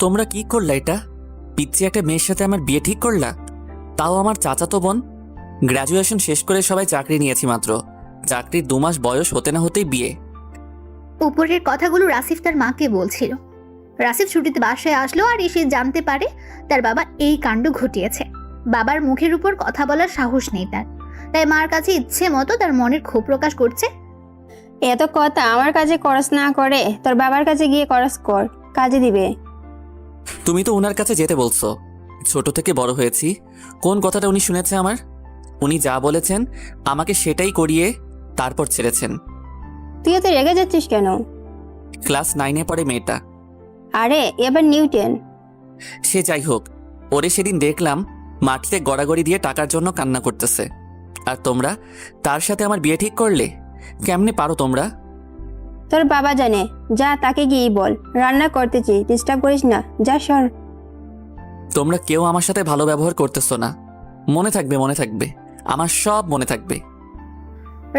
তোমরা কি করলা এটা? পিচ্ছি একটা মেয়ের সাথে আমার বিয়ে ঠিক করলা, তাও আমার চাচাতো বোন। গ্র্যাজুয়েশন শেষ করে সবাই চাকরি নিয়েছি মাত্র, চাকরির 2 মাস বয়স হতে না হতেই বিয়ে। উপরের কথাগুলো রাসিফ তার মাকে বলছিল। রাসিফ ছুটিতে বাসায় আসলো আর এসে জানতে পারে তার বাবা এই কাণ্ড ঘটিয়েছে। বাবার মুখের উপর কথা বলার সাহস নেই তার, তাই মার কাছে ইচ্ছে মতো তার মনের ক্ষোভ প্রকাশ করছে। এত কথা আমার কাছে করস না করে তোর বাবার কাছে গিয়ে করস কর, কাজে দিবে। তুমি তো ওনার কাছে যেতে বলছো। ছোট থেকে বড় হয়েছি, কোন কথাটা উনি শুনেছে আমার? উনি যা বলেছেন আমাকে সেটাই করিয়ে তারপর ছেড়েছেন। তুই এত রেগে যাচ্ছিস কেন? ক্লাস 9-এ পড়ে মেয়েটা। আরে এবার নিউটেন। সে যাই হোক, ওরে সেদিন দেখলাম মাটিতে গড়াগড়ি দিয়ে টাকার জন্য কান্না করতেছে। আর তোমরা তার সাথে আমার বিয়ে ঠিক করলে? কেমনে পারো তোমরা? তোর বাবা জানে, যা তাকে গিয়েই বল রান্না করতেছি, ডিস্টার্ব করিস না, যা সর। তোমরা কেউ আমার সাথে ভালো ব্যবহার করতেছো না। মনে থাকবে, মনে থাকবে, আমার সব মনে থাকবে।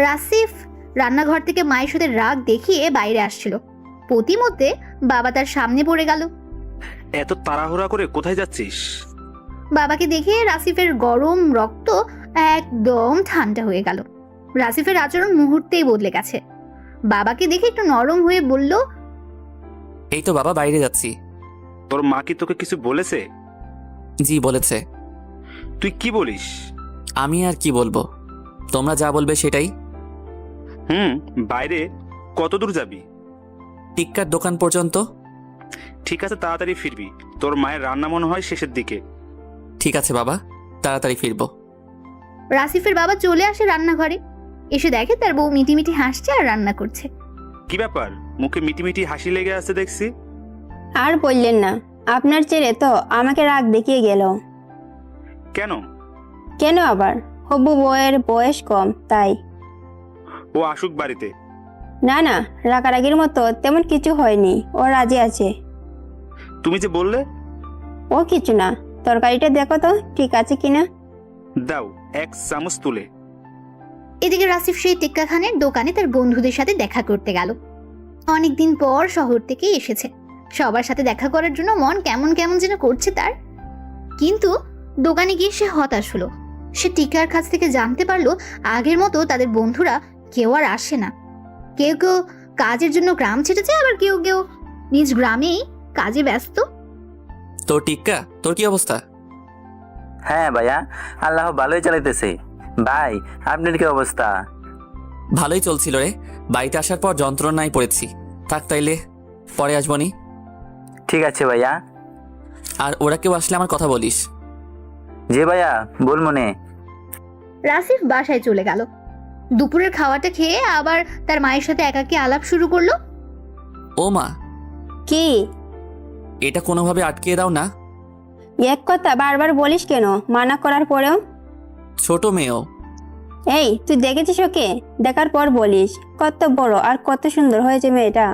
রাসিফ রান্নাঘর থেকে মায়ের সাথে রাগ দেখিয়ে বাইরে আসছিল। প্রতিমধ্যে বাবা তার সামনে পড়ে গেল। এত তাড়াহুড়া করে কোথায় যাচ্ছিস? বাবাকে দেখে রাসিফের গরম রক্ত একদম ঠান্ডা হয়ে গেল। রাসিফের আচরণ মুহূর্তেই বদলে গেছে। বাবাকে দেখে একটু নরম হয়ে বলল, এই তো বাবা, বাইরে যাচ্ছি। তোর মা কি তোকে কিছু বলেছে? জি বলেছে। তুই কি বলিস? আমি আর কি বলবো, তোমরা যা বলবে সেটাই। বাইরে কত দূর যাবি? টিক্কার দোকান পর্যন্ত। ঠিক আছে, তাড়াতাড়ি ফিরবি। তোর মায়ের রান্না মনে হয় শেষের দিকে। ঠিক আছে বাবা, তাড়াতাড়ি ফিরবো। রাসিফের বাবা চলে আসে রান্নাঘরে। এসে দেখে তার বউ মিটিমিটি হাসছে আর রান্না করছে। কি ব্যাপার, মুখে মিটিমিটি হাসি লেগে আছে দেখছি। আর বললেন না, আপনার ছেলে তো আমাকে রাগ দেখিয়ে গেল। কেন? কেন আবার? হবু বউয়ের বয়স কম তাই। ও আসুক বাড়িতে। না না, রাগারাগির মতো তেমন কিছু হয়নি, ও রাজি আছে। তুমি যে বললে। ও কিছু না, তরকারিটা দেখো তো ঠিক আছে কিনা। দাও 1 চামচ তুলে। এদিকে রাসিফ সেই টিক্কা খানের দোকানে তার বন্ধুদের সাথে দেখা করতে গেল। অনেকদিন পর শহর থেকে এসেছে, সবার সাথে দেখা করার জন্য মন কেমন কেমন যেন করছে তার। কিন্তু দোকানে গিয়ে সে হতাশ হলো। সে টিক্কার কাছ থেকে জানতে পারলো আগের মতো তাদের বন্ধুরা কেউ আর আসে না। কেউ কেউ কাজের জন্য গ্রাম ছেড়েছে, আবার কেউ কেউ নিজ গ্রামেই কাজে ব্যস্ত। তোর টিক্কা, তোর কি অবস্থা? হ্যাঁ ভাইয়া, আল্লাহ ভালোই চালাইতেছে। ভাই আপনার কি অবস্থা? ভালোই চলছিল রে, বাড়িতে আসার পর যন্ত্রণায় পড়েছি। থাক তাইলে, পরে আসবনি। ঠিক আছে ভাইয়া। আর ওরা কেউ আসলে আমার কথা বলিস। জি ভাইয়া, বল মনে। রাসিফ বাসায় চলে গেল। দুপুরের খাওয়াটা খেয়ে আবার তার মায়ের সাথে একাকী আলাপ শুরু করলো। ও মা, কি? এটা কোনোভাবে আটকিয়ে দাও না। এক কথা বারবার বলিস কেন মানা করার পরেও? ছোট মেয়েও। এই তুই দেখেছিস ওকে? দেখার পর বলিস কত বড় আর কত সুন্দর হয়েছে মেয়েটা।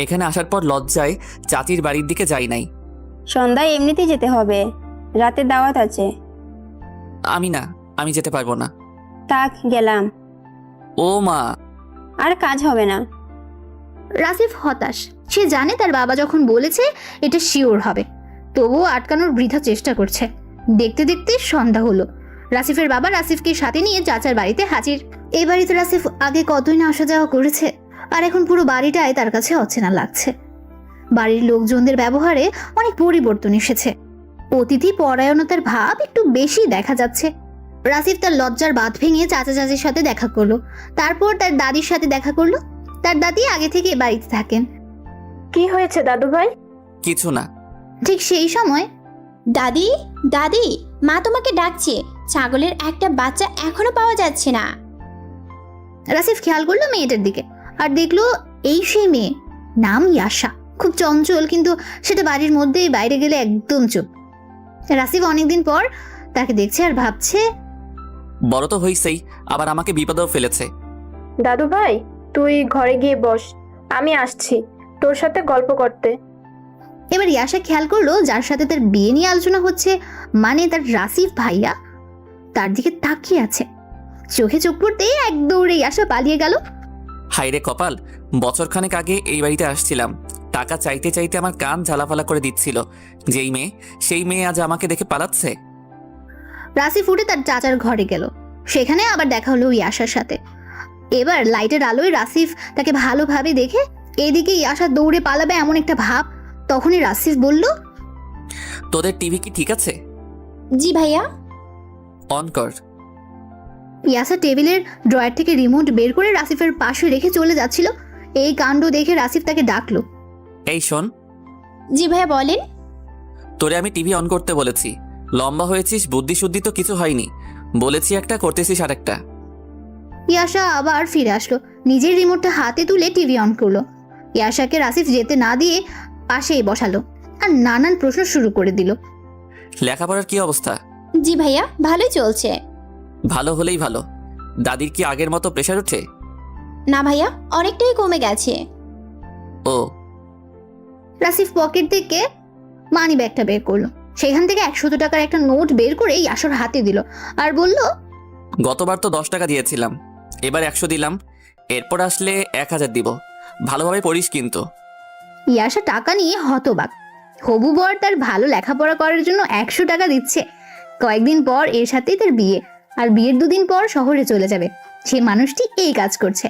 এখানে আসার পর লজ্জায় চাচির বাড়ির দিকে যাই নাই। সন্ধ্যায় এমনিতেই যেতে হবে, রাতে দাওয়াত আছে। আমি যেতে পারবো না। থাক গেলাম। ও মা। আর কাজ হবে না। রাসিফ হতাশ। সে জানে তার বাবা যখন বলেছে এটা শিওর হবে, তবুও আটকানোর বৃথা চেষ্টা করছে। দেখতে দেখতে সন্ধ্যা হলো। রাসিফের বাবা রাসিফকে সাথে নিয়ে চাচার বাড়িতে হাজির। এই বাড়িতে রাসিফ আগে কতই না আসা যাওয়া করেছে, আর এখন পুরো বাড়িটাই তার কাছে অচেনা লাগছে। বাড়ির লোকজনদের ব্যবহারে অনেক পরিবর্তন এসেছে। অতিথি পরায়ণতার ভাব একটু বেশি দেখা যাচ্ছে। রাসিফ তার লজ্জার বাঁধ ভেঙে চাচা চাচির সাথে দেখা করলো। তারপর তার দাদির সাথে দেখা করলো। তার দাদি আগে থেকে বাড়িতে থাকেন। কি হয়েছে দাদু ভাই? কিছু না। ঠিক সেই সময় দাদি, দাদি, মা তোমাকে ডাকছে। ছাগলের একটা বাচ্চা এখনো পাওয়া যাচ্ছে না। রাসিফ খেয়াল করলো মেয়েটার দিকে, আর দেখলো এই সেই মেয়ে। নাম ইয়াশা। খুব চঞ্চল, কিন্তু সেটা বাড়ির মধ্যেই, বাইরে গেলে একদম চুপ। রাসিফ অনেকদিন পর তাকে দেখছে আর ভাবছে, বড় তো হইছেই, আবার আমাকে বিপদেও ফেলেছে। দাদু ভাই তুই ঘরে গিয়ে বস, আমি আসছি তোর সাথে গল্প করতে। এবার ইয়াশা খেয়াল করলো যার সাথে তার বিয়ে নিয়ে আলোচনা হচ্ছে, মানে তার রাসিফ ভাইয়া, তার দিকে তাকিয়ে আছে। চোখে চোখ পড়তেই এক দৌড়ে ইয়াশা পালিয়ে গেল। হাইরে কপাল, বছরখানেক আগে এই বাড়িতে আসছিলাম, টাকা চাইতে চাইতে আমার কান ঝালাফালা করে দিচ্ছিল। যেই মেয়ে, সেই মেয়ে আজ আমাকে দেখে পালাচ্ছে। রাসিফ উঠে তার চাচার ঘরে গেল। সেখানে আবার দেখা হলো ইয়াশার সাথে। এবার লাইটের আলোয় রাসিফ তাকে ভালোভাবে দেখে এদিকে ইয়াশা দৌড়ে পালাবে এমন একটা ভাব। তখনই রাসিফ বলল, তোদের টিভি কি ঠিক আছে? জি ভাইয়া। অন কর। ইয়াসা টেবিলের ড্রয়ার থেকে রিমোট বের করে রাসিফের পাশে রেখে চলে যাচ্ছিল। এই কাণ্ড দেখে রাসিফ তাকে ডাকলো। এই শোন, জি ভাইয়া বলেন। তোরে আমি টিভি অন করতে বলেছি। লম্বা হয়েছিস, বুদ্ধি শুদ্ধি তো কিছু হয়নি। বলেছি একটা, করতেছিস আর একটা। ইয়াশা আবার ফিরে আসলো, নিজের রিমোটটা হাতে তুলে টিভি অন করলো। ইয়াশাকে রাসিফ যেতে না দিয়ে পাশেই বসালো আর নানান প্রশ্ন শুরু করে দিল। লেখাপড়ার কি অবস্থা? জি ভাইয়া ভালোই চলছে। ভালো হলেই ভালো। দাদির কি আগের মতো প্রেশার ওঠে? না ভাইয়া, অনেকটাই কমে গেছে। ও। রাসিফ পকেট থেকে মানি ব্যাগটা বের করলো। সেখান থেকে 100 টাকার একটা নোট বের করে ইয়াশার হাতে দিল আর বলল, গতবার তো 10 টাকা দিয়েছিলাম, এবার 100 দিলাম। এরপর আসলে 1000 দিব। ভালোভাবে পড়িস কিন্তু। ইয়াশা টাকা নিয়ে হতবাক। হবু বর তার ভালো লেখাপড়া করার জন্য 100 টাকা দিচ্ছে। কয়েকদিন পর এর সাথেই তার বিয়ে, আর বিয়ের 2 দিন পর শহরে চলে যাবে। সে মানুষটি এই কাজ করছে।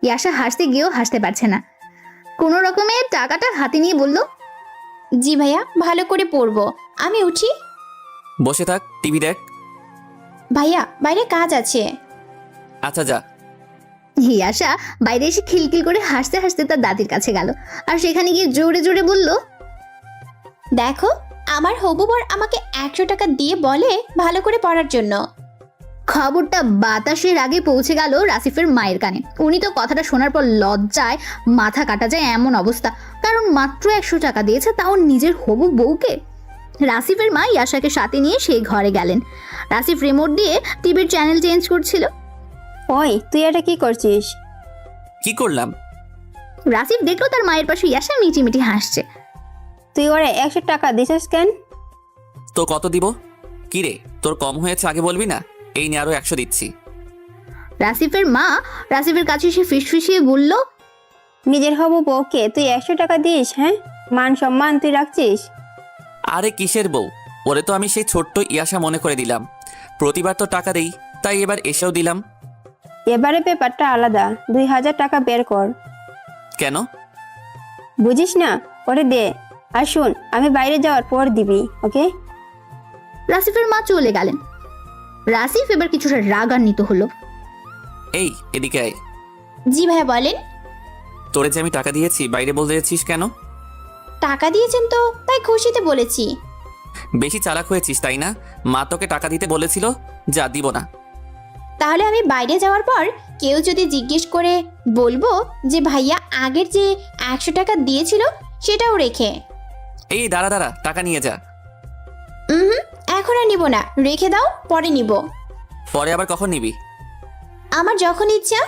ইয়াশা হাসতে গিয়েও হাসতে পারছে না। কোনো রকমে টাকাটা হাতে নিয়ে বলল, জি ভাইয়া ভালো করে পড়বো। আমি উঠি। বসে থাক, টিভি দেখ। ভাইয়া বাইরে কাজ আছে। আচ্ছা যা। ইয়াশা বাইরে এসে খিলখিল করে হাসতে হাসতে তার দাদির কাছে গেল আর সেখানে গিয়ে জোরে জোরে বলল, দেখো, আমার হবু বর আমাকে 100 টাকা দিয়ে বলে ভালো করে পড়ার জন্য। খবরটা বাতাসের আগে পৌঁছে গেল রাসিফের মায়ের কানে। উনি তো কথাটা শোনার পর লজ্জায় মাথা কাটা যায় এমন অবস্থা, কারণ মাত্র 100 টাকা দিয়েছে, তাও নিজের হবু বউকে। রাসিফের মা ইয়াশাকে সাথে নিয়ে সেই ঘরে গেলেন। রাসিফ রিমোট দিয়ে টিভির চ্যানেল চেঞ্জ করছিল। ওই তুই এটা কি করছিস? কি করলাম? রাসিফ দেখলো তার মায়ের পাশে ইয়াশা মিটিমিটি হাসছে। তুই ওরে 100 টাকা দিছিস কেন? তো কত দিব? কি রে, তোর কম হয়েছে আগে বলবি না? এই নিয়ে আরো 100 দিচ্ছি। রাসিফের মা রাসিফের কাছে এসে ফিসফিসিয়ে বলল, নিজের হবু বউকে তুই 100 টাকা দিস? হ্যাঁ, মান সম্মান তুই রাখছিস? আরে কিসের বউ? ওরে তো আমি সেই ছোট্ট ইয়াশা মনে করে দিলাম। প্রতিবার তো টাকা দেই, তাই এবার এসেও দিলাম। এবারে ব্যাপারটা আলাদা। 2000 টাকা বের কর। কেন? বুঝিস না? ওরে দে। আর শুন, আমি বাইরে যাওয়ার পর দিবি, ওকে? রাসিফের মা চলে গেলেন। রাসিফ এবার কিছুটা রাগান্বিত হলো। এই এদিকে আয়। জি ভাইয়া বলেন। তোরে যে আমি টাকা দিয়েছি, বাইরে বলতে যাচ্ছিস কেন? টাকা দিয়েছেন তো, তাই খুশিতে বলেছি। বেশি চালাক হয়েছিস তাই না? মা তোকে টাকা দিতে বলেছিল, যা দিব না। তাহলে আমি বাইরে যাওয়ার পর কেউ যদি জিজ্ঞেস করে বলবো যে ভাইয়া আগের যে 100 টাকা দিয়েছিল সেটাও রেখে। এই দাঁড়া দাঁড়া, টাকা নিয়ে যা। এখন আর নিব না, রেখে দাও, পরে নিব। পরে আবার কখন নিবি? আমার যখন ইচ্ছা।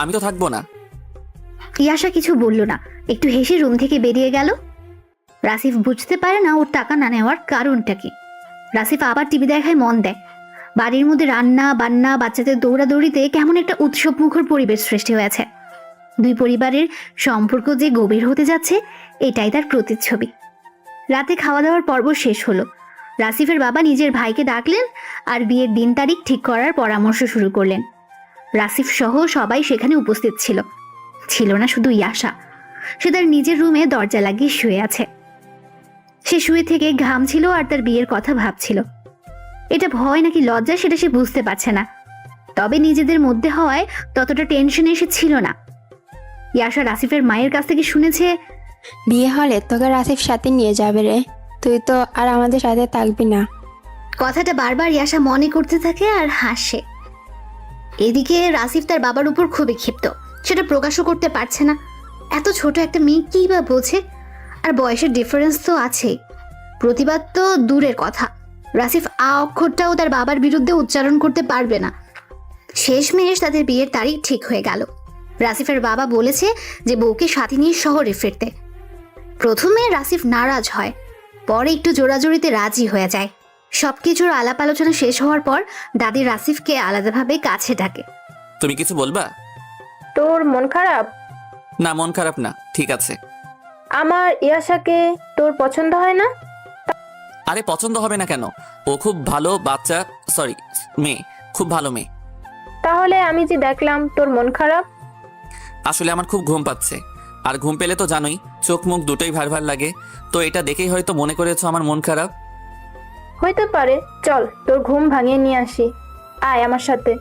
আমি তো থাকবো না। ইয়াশা কিছু বলল না, একটু হেসে রুম থেকে বেরিয়ে গেল। রাসিফ বুঝতে পারে না ওর টাকা না নেওয়ার কারণটা কি। রাসিফ আবার টিভি দেখায় মন দেয়। বাড়ির মধ্যে রান্না বান্না, বাচ্চাদের দৌড়াদৌড়িতে কেমন একটা উৎসবমুখর পরিবেশ সৃষ্টি হয়েছে। দুই পরিবারের সম্পর্ক যে গভীর হতে যাচ্ছে, এটাই তার প্রতিচ্ছবি। রাতে খাওয়া দাওয়ার পর্ব শেষ হলো। রাসিফের বাবা নিজের ভাইকে ডাকলেন আর বিয়ের দিন তারিখ ঠিক করার পরামর্শ শুরু করলেন। রাসিফ সহ সবাই সেখানে উপস্থিত ছিল। ছিল না শুধু ইয়াশা। সে তার নিজের রুমে দরজা লাগিয়ে শুয়ে আছে। সে শুয়ে থেকে ঘামছিল আর তার বিয়ের কথা ভাবছিল। এটা ভয় নাকি লজ্জা সেটা সে বুঝতে পারছে না, তবে নিজেদের মধ্যে হওয়ায় ততটা টেনশনে সে ছিল না। ইয়াশা রাসিফের মায়ের কাছ থেকে শুনেছে, বিয়ে হলে তোকে রাসিফ সাথে নিয়ে যাবে রে, তুই তো আর আমাদের সাথে থাকবি না। কথাটা বারবার ইয়াশা মনে করতে থাকে আর হাসে। এদিকে রাসিফ তার বাবার উপর খুবই ক্ষিপ্ত, সেটা প্রকাশও করতে পারছে না। এত ছোট একটা মেয়ে কি বা বোঝে, আর বয়সের ডিফারেন্স তো আছেই। প্রতিবাদ তো দূরের কথা, রাসিফ আ অক্ষরটাও তার বাবার বিরুদ্ধে উচ্চারণ করতে পারবে না। শেষমেশ তাদের বিয়ের তারিখ ঠিক হয়ে গেল। রাসিফের বাবা বলেছে যে বউকে সাথে নিয়ে শহরে ফিরতে। প্রথমে রাসিফ নারাজ হয়, পরে একটু জোরাজোরিতে রাজি হয়ে যায়। সবকিছুর আলাপ আলোচনা শেষ হওয়ার পর দাদি রাসিফকে আলাদাভাবে কাছে ডাকে। তুমি কিছু বলবা? তোর মন খারাপ? না, মন খারাপ না, ঠিক আছে। আমার ইয়াশাকে তোর পছন্দ হয় না? আরে পছন্দ হবে না কেন? ও খুব ভালো বাচ্চা, সরি মেয়ে, খুব ভালো মেয়ে। তাহলে আমি যে দেখলাম তোর মন খারাপ। আসলে আমার খুব ঘুম পাচ্ছে, আর ঘুম পেলে তো জানোই চোখ মুখ দুটোই ভার ভার লাগে, তো এটা দেখেই হয়তো মনে করেছো আমার মন খারাপ। হইতে পারে, চল তোর ঘুম ভাঙিয়ে নিয়ে আসি, আয় আমার সাথে।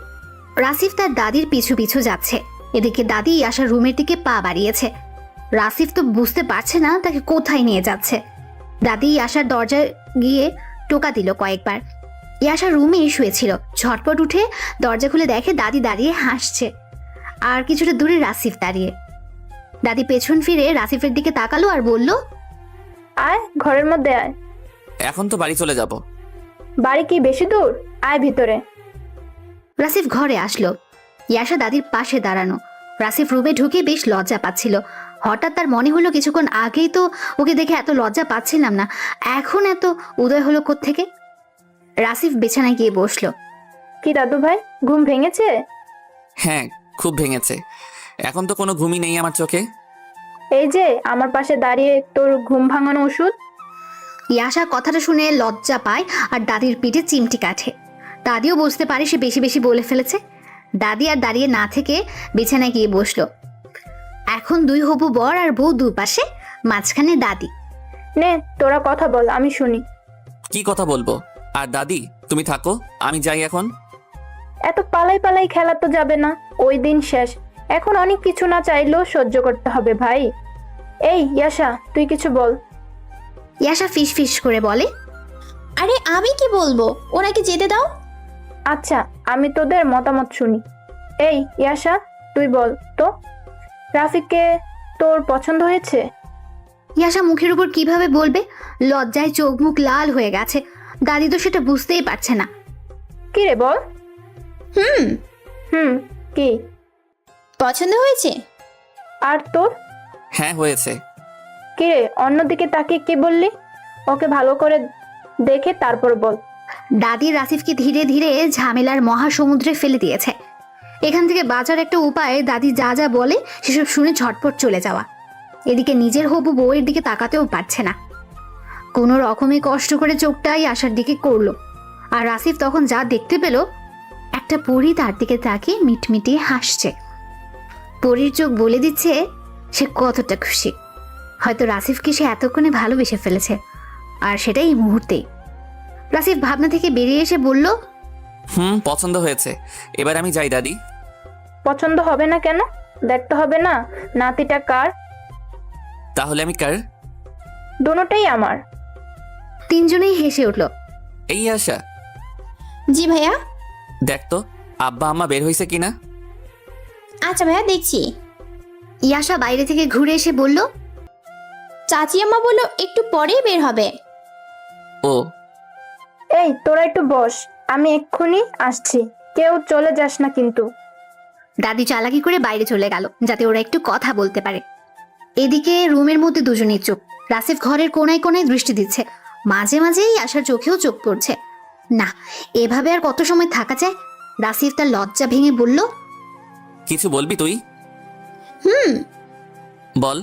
রাসিফ তার দাদির পিছু পিছু যাচ্ছে। এদিকে দাদি ইয়াশার রুমের দিকে পা বাড়িয়েছে। রাসিফ তো বুঝতে পারছে না তাকে কোথায় নিয়ে যাচ্ছে। দাদি ইয়াশার দরজায় গিয়ে টোকা দিল কয়েকবার। ইয়াশা রুমে শুয়েছিল, ঝটপট উঠে দরজা খুলে দেখে দাদি দাঁড়িয়ে হাসছে, আর কিছুটা দূরে রাসিফ দাঁড়িয়ে। দাদি পেছন ফিরে রাসিফের দিকে তাকালো আর বলল, আয় ঘরের মধ্যে আয়। এখন তো বাড়ি চলে যাব। বাড়ি কি বেশি দূর? আয় ভিতরে। রাসিফ ঘরে আসলো। ইয়াশা দাদির পাশে দাঁড়ানো। রাসিফ রুমে ঢুকে বেশ লজ্জা পাচ্ছিল। হঠাৎ তার মনে হলো কিছুক্ষণ আগেই তো ওকে দেখে এত লজ্জা পাচ্ছিলাম না, এখন এত উদয় হলো কোত্থেকে। রাসিফ বিছানায় গিয়ে বসলো। কি দাদু ভাই, ঘুম ভেঙেছে? হ্যাঁ, খুব ভেঙেছে। এখন তো কোনো ঘুমই নেই আমার চোখে। এই যে আমার পাশে দাঁড়িয়ে তোর ঘুম ভাঙানো ওষুধ। ইয়াশা কথাটা শুনে লজ্জা পায় আর দাদির পিঠে চিমটি কাটে। দাদিও বুঝতে পারে সে বেশি বেশি বলে ফেলেছে। দাদি আর দাঁড়িয়ে না থেকে বিছানায় গিয়ে বসলো। এখন দুই হবু বর আর বউ দুপাশে, মাঝখানে দাদি। নে তোরা কথা বল, আমি শুনি। কি কথা বলবো? আর দাদি তুমি থাকো, আমি যাই এখন। এত পালাই পালাই খেলা তো যাবে না, ওই দিন শেষ। এখন অনেক কিছু না চাইলেও সহ্য করতে হবে ভাই। এই ইয়াশা, তুই কিছু বল। ইয়াশা ফিস ফিস করে বলে, আরে আমি কি বলবো, ওনাকে যেতে দাও। আচ্ছা, আমি তোদের মতামত শুনি। এই ইয়াশা, তুই বল তো, রাফিককে তোর পছন্দ হয়েছে? ইয়াশা মুখের উপর কিভাবে বলবে, লজ্জায় চোখ মুখ লাল হয়ে গেছে। দাদি তো সেটা বুঝতেই পারছে না। কি রে বল। হুম, হুম, কি? পছন্দ হয়েছে। আর তোর? হ্যাঁ হয়েছে। কি রে অন্যদিকে তাকিয়ে কি বললি? ওকে ভালো করে দেখে তারপর বল। দাদি রাসিফকে ধীরে ধীরে ঝামেলার মহাসমুদ্রে ফেলে দিয়েছে। এখান থেকে বাঁচার একটা উপায় দাদি যা যা বলে সেসব শুনে ঝটপট চলে যাওয়া। এদিকে নিজের হবু বউয়ের দিকে তাকাতেও পারছে না। কোনো রকমে কষ্ট করে চোখটাই আশার দিকে করলো। আর রাসিফ তখন যা দেখতে পেল, একটা পরী তার দিকে তাকিয়ে মিটমিটিয়ে হাসছে। পরীর চোখ বলে দিচ্ছে সে কতটা খুশি। হয়তো রাসিফকে সে এতক্ষণে ভালোবেসে ফেলেছে, আর সেটাই এই মুহূর্তেই। রাসিফ ভাবনা থেকে বেরিয়ে এসে বলল, পছন্দ হয়েছে, এবার আমি যাই দাদি। পছন্দ হবে না কেন? দেখতে হবে না নাতিটা কার? তাহলে আমি কার? দুটোটাই আমার। তিনজনেই হেসে উঠল। এই আশা, জি ভাইয়া। দেখ তো আব্বা আম্মা বের হয়েছে কিনা। আচ্ছা ভাইয়া, দেখছি। ইয়াশা বাইরে থেকে ঘুরে এসে বলল, চাচি আম্মা বললো একটু পরেই বের হবে। ও এই তোরা একটু বস, আমি এক্ষুনি আসছি, কেউ চলে যাস না কিন্তু। দাদি চালাকি করে বাইরে চলে গেল যাতে ওরা একটু কথা বলতে পারে। এদিকে রুমের মধ্যে দুজনেই চুপ। রাসিফ ঘরের কোনায় কোনায় দৃষ্টি দিচ্ছে। মাঝে মাঝেই আশার চোখেও চোখ পড়ছে। না, এভাবে আর কত সময় থাকা যায়। রাসিফ তার লজ্জা ভেঙে বলল, কিছু বলবি তুই? হুম, বল।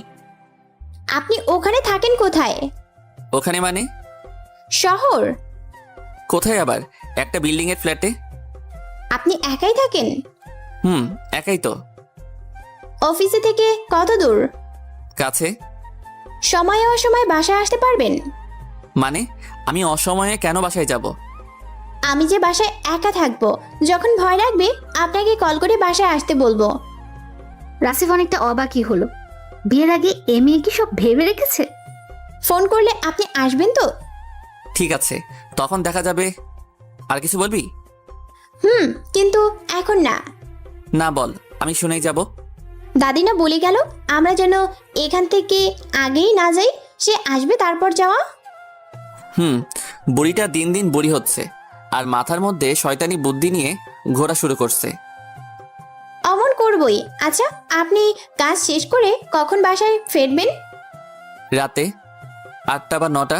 আপনি ওখানে থাকেন কোথায়? ওখানে মানে? শহর। কোথায় আবার? একটা বিল্ডিং এর ফ্ল্যাটে। আপনি একাই থাকেন? একাই তো। অফিসে থেকে কত দূর? কাছে। সময় অসময় বাসায় আসতে পারবেন? মানে আমি অসময়ে কেন বাসায় যাব? আমি যে বাসায় একা থাকবো, যখন ভয় লাগবে আপনাকে কল করে বাসায় আসতে বলবো। রাসিফ অনেকটা অবাকই হলো। বিয়ের আগে এ মেয়ে কি সব ভেবে রেখেছে? ফোন করলে আপনি আসবেন তো? ঠিক আছে, তখন দেখা যাবে। আর কিছু বলবি? কিন্তু এখন না। না বল, আমি শুনেই যাব। দাদি না বলে গেল আমরা যেন এখান থেকে আগেই না যাই, সে আসবে তারপর যাওয়া। বুড়িটা দিন দিন বুড়ি হচ্ছে, আর মাথার মধ্যে শয়তানি বুদ্ধি নিয়ে ঘোরা শুরু করছে। অমন করবই। আচ্ছা, আপনি কাজ শেষ করে কখন বাসায় ফিরবেন? রাতে 8টা বা 9টা।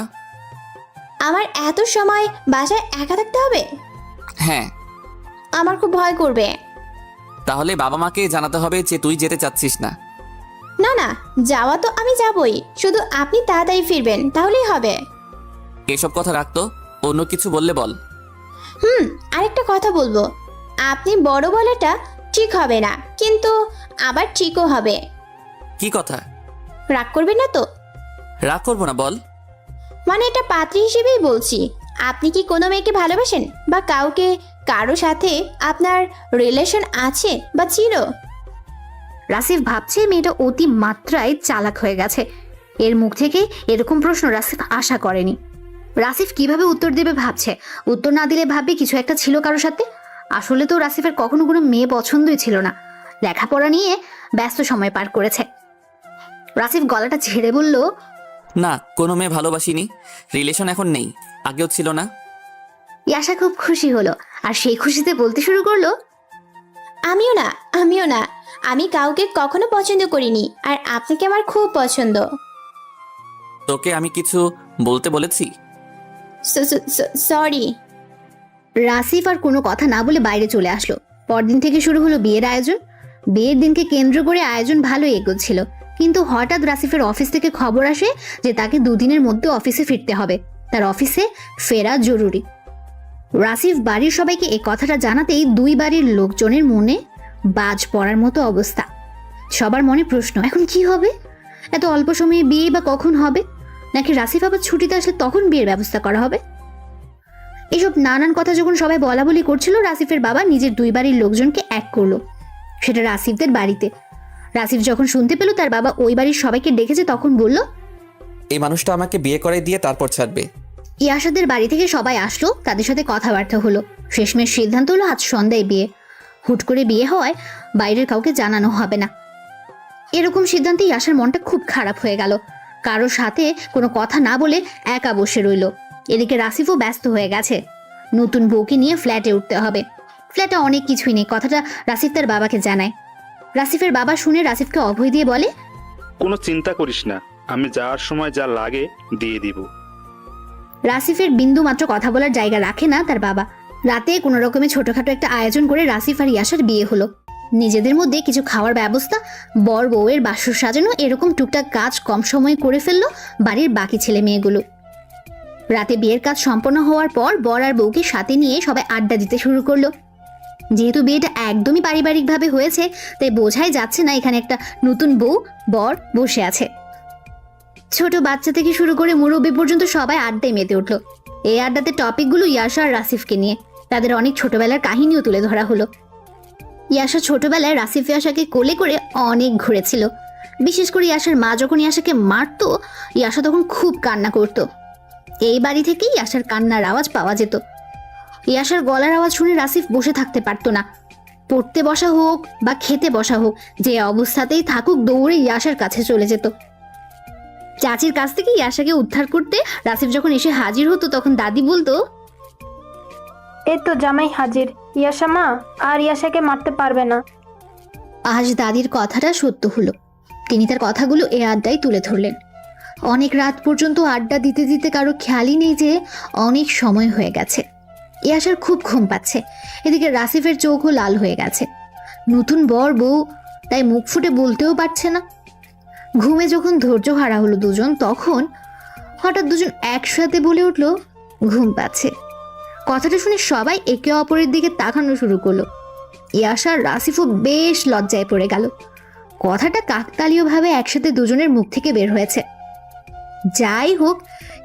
আমার এত সময় বাসায় একা থাকতে হবে? হ্যাঁ। আমার খুব ভয় করবে। তাহলে বাবা মাকে জানাতে হবে যে তুই যেতে চাচ্ছিস না। না না, যাওয়া তো আমি যাবই, শুধু আপনি তাড়াতাড়ি ফিরবেন, তাহলেই হবে। এসব কথা রাখতো, অন্য কিছু বললে বল। আরেকটা কথা বলবো, আপনি বড় বলাটা ঠিক হবে না, কিন্তু আবার ঠিকও হবে। কি কথা? রাগ করবেন না তো? রাগ করবো না, বল। মানে এটা পাত্রী হিসেবেই বলছি, আপনি কি কোনো মেয়েকে ভালোবাসেন, বা কারো সাথে আপনার রিলেশন আছে বা ছিল? রাসিফ ভাবছে মেয়েটা অতি মাত্রায় চালাক হয়ে গেছে। এর মুখ থেকে এরকম প্রশ্ন রাসিফ আশা করেনি। রাসিফ কিভাবে উত্তর দেবে ভাবছে। উত্তর না দিলে ভাববে কিছু একটা ছিল কারোর সাথে। আসলে তো রাসিফের কখনো কোনো মেয়ে পছন্দই ছিল না, লেখাপড়া নিয়ে ব্যস্ত সময় পার করেছে। রাসিফ গলাটা ঝেড়ে বলল, না, কোনো মেয়ে ভালোবাসিনি, রিলেশন এখন নেই, আগেও ছিল না। ইয়াশা খুব খুশি হলো আর সেই খুশিতে বলতে শুরু করলো, আমিও না, আমি কাউকে কখনো পছন্দ করিনি, আর আপনাকে আমার খুব পছন্দ। তোকে আমি কিছু বলতে বলেছি? সরি। রাসিফ আর কোনো কথা না বলে বাইরে চলে আসলো। পরদিন থেকে শুরু হলো বিয়ের আয়োজন। বিয়ের দিনকে কেন্দ্র করে আয়োজন ভালোই এগোচ্ছিল, কিন্তু হঠাৎ রাসিফের অফিস থেকে খবর আসে যে তাকে দুদিনের মধ্যে অফিসে ফিরতে হবে, তার অফিসে ফেরা জরুরি। রাসিফ বাড়ির সবাইকে এই কথাটা জানাতেই দুই বাড়ির লোকজনের মনে বাজ পড়ার মতো অবস্থা। সবার মনে প্রশ্ন, এখন কি হবে? এত অল্প সময়ে বিয়ে বা কখন হবে? নাকি রাসিফ আবার ছুটিতে আসলে তখন বিয়ের ব্যবস্থা করা হবে? এসব নানান কথা যখন সবাই বলা বলি করছিল, রাসিফের বাবা নিজের দুই বাড়ির লোকজনকে এক করলো, সেটা রাসিফদের বাড়িতে। রাসিফ যখন শুনতে পেল তার বাবা ওই বাড়ির সবাইকে ডেকেছে, তখন বলল, এই মানুষটা আমাকে বিয়ে করে দিয়ে তারপর ছাড়বে। ইয়াশাদের বাড়ি থেকে সবাই আসলো, তাদের সাথে কথাবার্তা হলো। শেষমেশ সিদ্ধান্ত হলো আজ সন্ধ্যায় বিয়ে। হুট করে বিয়ে হওয়ায় বাইরের কাউকে জানানো হবে না। এরকম সিদ্ধান্তে ইয়াশার মনটা খুব খারাপ হয়ে গেল। কারোর সাথে কোনো কথা না বলে একা বসে রইল। এদিকে রাসিফও ব্যস্ত হয়ে গেছে, নতুন বউকে নিয়ে ফ্ল্যাটে উঠতে হবে। ফ্ল্যাটে অনেক কিছুই নেই, কথাটা রাসিফ তার বাবাকে জানায়। রাসিফের বাবা শুনে রাসিফকে অভয় দিয়ে বলে, কোনো চিন্তা করিস না, আমি যাওয়ার সময় যা লাগে দিয়ে দিব। রাসিফের বিন্দু মাত্র কথা বলার জায়গা রাখে না তার বাবা। রাতে কোনো রকমে ছোটখাটো একটা আয়োজন করে রাসিফ আর ইয়াশার বিয়ে হলো। নিজেদের মধ্যে কিছু খাওয়ার ব্যবস্থা, বর বউয়ের বাসর সাজানো, এরকম টুকটাক কাজ কম সময়ে করে ফেললো বাড়ির বাকি ছেলে মেয়েগুলো। রাতে বিয়ের কাজ সম্পন্ন হওয়ার পর বর আর বউকে সাথে নিয়ে সবাই আড্ডা দিতে শুরু করলো। যেহেতু বিয়েটা একদমই পারিবারিকভাবে হয়েছে, তাই বোঝাই যাচ্ছে না এখানে একটা নতুন বউ বর বসে আছে। ছোট বাচ্চা থেকে শুরু করে মুরব্বী পর্যন্ত সবাই আড্ডায় মেতে উঠলো। এই আড্ডাতে টপিকগুলো ইয়াশা আর রাসিফকে নিয়ে। তাদের অনেক ছোটবেলার কাহিনীও তুলে ধরা হলো। ইয়াশা ছোটবেলায় রাসিফ ইয়াশাকে কোলে করে অনেক ঘুরেছিল। বিশেষ করে ইয়াশার মা যখন ইয়াশাকে মারতো, ইয়াশা তখন খুব কান্না করতো। এই বাড়ি থেকেই ইয়াশার কান্নার আওয়াজ পাওয়া যেত। ইয়াশার গলার আওয়াজ শুনে রাসিফ বসে থাকতে পারতো না। পড়তে বসা হোক বা খেতে বসা হোক, যে অবস্থাতেই থাকুক দৌড়ে ইয়াশার কাছে চলে যেত। চাচির কাছ থেকে ইয়াশাকে উদ্ধার করতে রাসিফ যখন এসে হাজির হতো, তখন দাদি বলতো, এই তো জামাই হাজির, ইয়াশা মা আর ইয়াশাকে মারতে পারবে না। আজ দাদির কথাটা সত্য হলো। তিনি তার কথাগুলো এ আড্ডায় তুলে ধরলেন। অনেক রাত পর্যন্ত আড্ডা দিতে দিতে কারো খেয়ালই নেই যে অনেক সময় হয়ে গেছে। ইয়াশার খুব ঘুম পাচ্ছে। এদিকে রাসিফের চোখও লাল হয়ে গেছে। নতুন বর বউ, তাই মুখ ফুটে বলতেও পারছে না। ঘুমে যখন ধৈর্য হারা হলো দুজন, তখন হঠাৎ দুজন একসাথে বলে উঠলো, ঘুম পাচ্ছে। কথাটা শুনে সবাই একে অপরের দিকে তাকানো শুরু করলো। ইয়াশা আর রাসিফও বেশ লজ্জায় পড়ে গেল। কথাটা কাকতালীয়ভাবে একসাথে দুজনের মুখ থেকে বের হয়েছে। যাই হোক,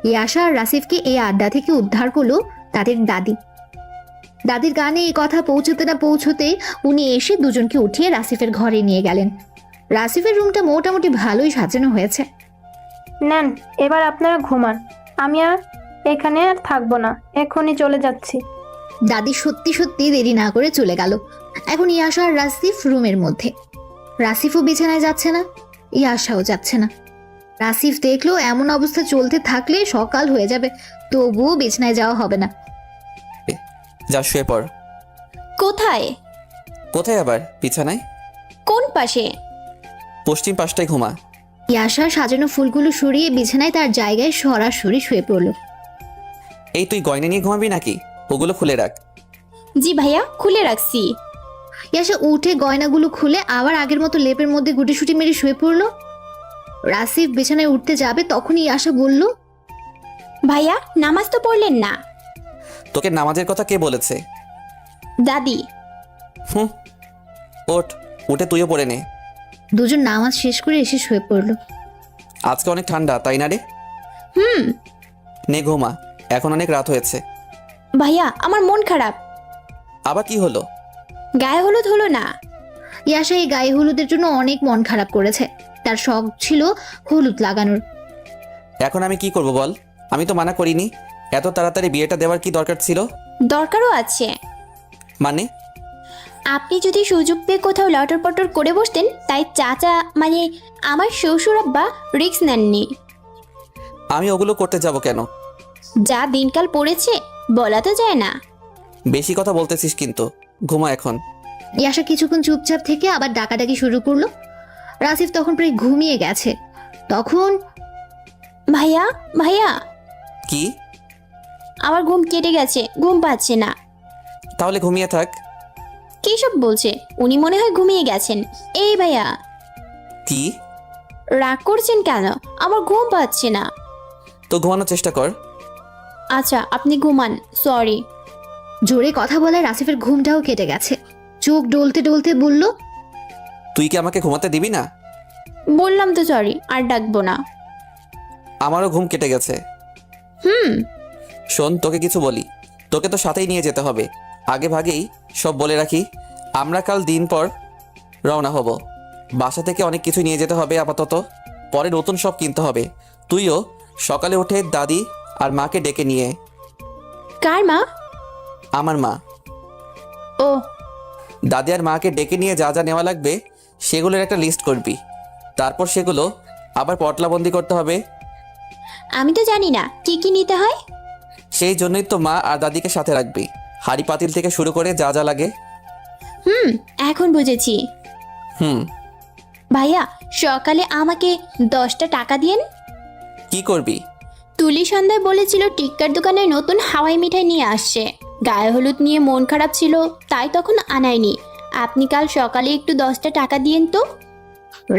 ইয়াশা আর রাসিফকে এই আড্ডা থেকে উদ্ধার করলো তাদের দাদি। দাদির কানে এই কথা পৌঁছতে না পৌঁছতেই উনি এসে দুজনকে উঠিয়ে রাসিফের ঘরে নিয়ে গেলেন। রাসিফের রুমটা মোটামুটি ভালোই সাজানো হয়েছে। নেন, এবার আপনারা ঘুমান, আমি আর এখানে আর থাকবো না, এখনই চলে যাচ্ছি। দাদি সত্যি সত্যি দেরি না করে চলে গেল। এখন ইয়াশা আর রাসিফ রুমের মধ্যে। রাসিফও বিছানায় যাচ্ছে না, ইয়াশাও যাচ্ছে না। রাসিফ দেখলো এমন অবস্থা চলতে থাকলে সকাল হয়ে যাবে, তবুও বিছানায় যাওয়া হবে না। যা শুয়ে পড়। কোথায়? কোথায় আবার? বিছানায়। কোন পাশে? পশ্চিম পাশটায় ঘুমা। ইয়াশা সাজানো ফুলগুলো সরিয়ে বিছানায় তার জায়গায় সরাসরি শুয়ে পড়ল। এই তুই গয়না নিয়ে ঘুমাবি নাকি? ওগুলো খুলে রাখ। জি ভাইয়া, খুলে রাখছি। ইয়াশা উঠে গয়নাগুলো খুলে আবার আগের মতো লেপের মধ্যে গুটিসুটি মেরে শুয়ে পড়লো। রাসিফ বিছানায় উঠতে যাবে তখনই ইয়াশা বলল, ভাইয়া নামাজ তো পড়লেন না। তোকে নামাজের কথা কে বলেছে? দাদি। হুম, ওঠ, উঠে তুইও পড়ে নে। দুজন নামাজ শেষ করে এসে শুয়ে পড়ল। আজকে অনেক ঠান্ডা, তাই না রে? হুম। নে ঘুমা, এখন অনেক রাত হয়েছে। ভাইয়া আমার মন খারাপ। আবার কি হলো? গায়ে হলুদ হলো না। ইয়াশা এই গায়ে হলুদের জন্য অনেক মন খারাপ করেছে। তার শখ ছিল হলুদ লাগানোর। এখন আমি কি করব বল? আমি তো মানা করিনি। এত তাড়াতাড়ি বিয়েটা দেওয়ার কি দরকার ছিল? দরকারও আছে। মানে? আপনি যদি সুযোগ পেয়ে কোথাও লটর পটর করে বসতেন, তাই চাচা মানে আমার শ্বশুর আব্বা রিস্ক নেননি। আমি ওগুলো করতে যাব কেন? যা দিনকাল পড়েছে বলা তো যায় না। বেশি কথা বলতেছিস কিন্তু। ঘুমা এখন। ইয়াশা কিছুক্ষণ চুপচাপ থেকে আবার ডাকাডাকি শুরু করলো। রাসিফ তখন প্রায় ঘুমিয়ে গেছে। তখন ভাইয়া ভাইয়া কি? আমার ঘুম কেটে গেছে, ঘুম পাচ্ছে না। তাহলে ঘুমিয়ে থাক। কি সব বলছে? উনি মনে হয় ঘুমিয়ে গেছেন। এই ভাইয়া, কি? রাগ করছেন কেন? আমার ঘুম পাচ্ছে না। তো ঘুমানোর চেষ্টা কর। আচ্ছা আপনি ঘুমান, সরি। জোরে কথা বলায় রাসিফের ঘুমটাও কেটে গেছে। চোখ ডলতে ডলতে বলল, তুই কি আমাকে ঘুমাতে দিবি না? বললাম তো সরি, আর ডাকবো না। আমারও ঘুম কেটে গেছে। হুম। শোন, তোকে কিছু বলি। তোকে তো সাথেই নিয়ে যেতে হবে। আগে ভাগেই সব বলে রাখি, আমরা কাল দিন পর রওনা হব। বাসা থেকে অনেক কিছু নিয়ে যেতে হবে আপাতত, পরে নতুন সব কিনতে হবে। তুইও সকালে উঠে দাদি আর মাকে ডেকে নিয়ে। কার মা? আমার মা। ও দাদি আর মাকে ডেকে নিয়ে যা যা নেওয়া লাগবে সেগুলোর একটা লিস্ট করবি। তারপর সেগুলো আবার পটলাবন্দি করতে হবে। আমি তো জানি না কি কি নিতে হয়। সেই জন্যই তো মা আর দাদিকে সাথে রাখবি। হাঁড়ি পাতিল থেকে শুরু করে যা যা লাগে। হুম, এখন বুঝেছি। হুম। ভাইয়া সকালে আমাকে 10টা টাকা দিয়েন। কি করবি? তুলি সন্ধ্যায় বলেছিল টিক্কার দোকানে নতুন হাওয়াই মিঠাই নিয়ে আসছে। গায়ে হলুদ নিয়ে মন খারাপ ছিল, তাই তখন আনায়নি। আপনি কাল সকালে একটু 10টা টাকা দিয়েন তো।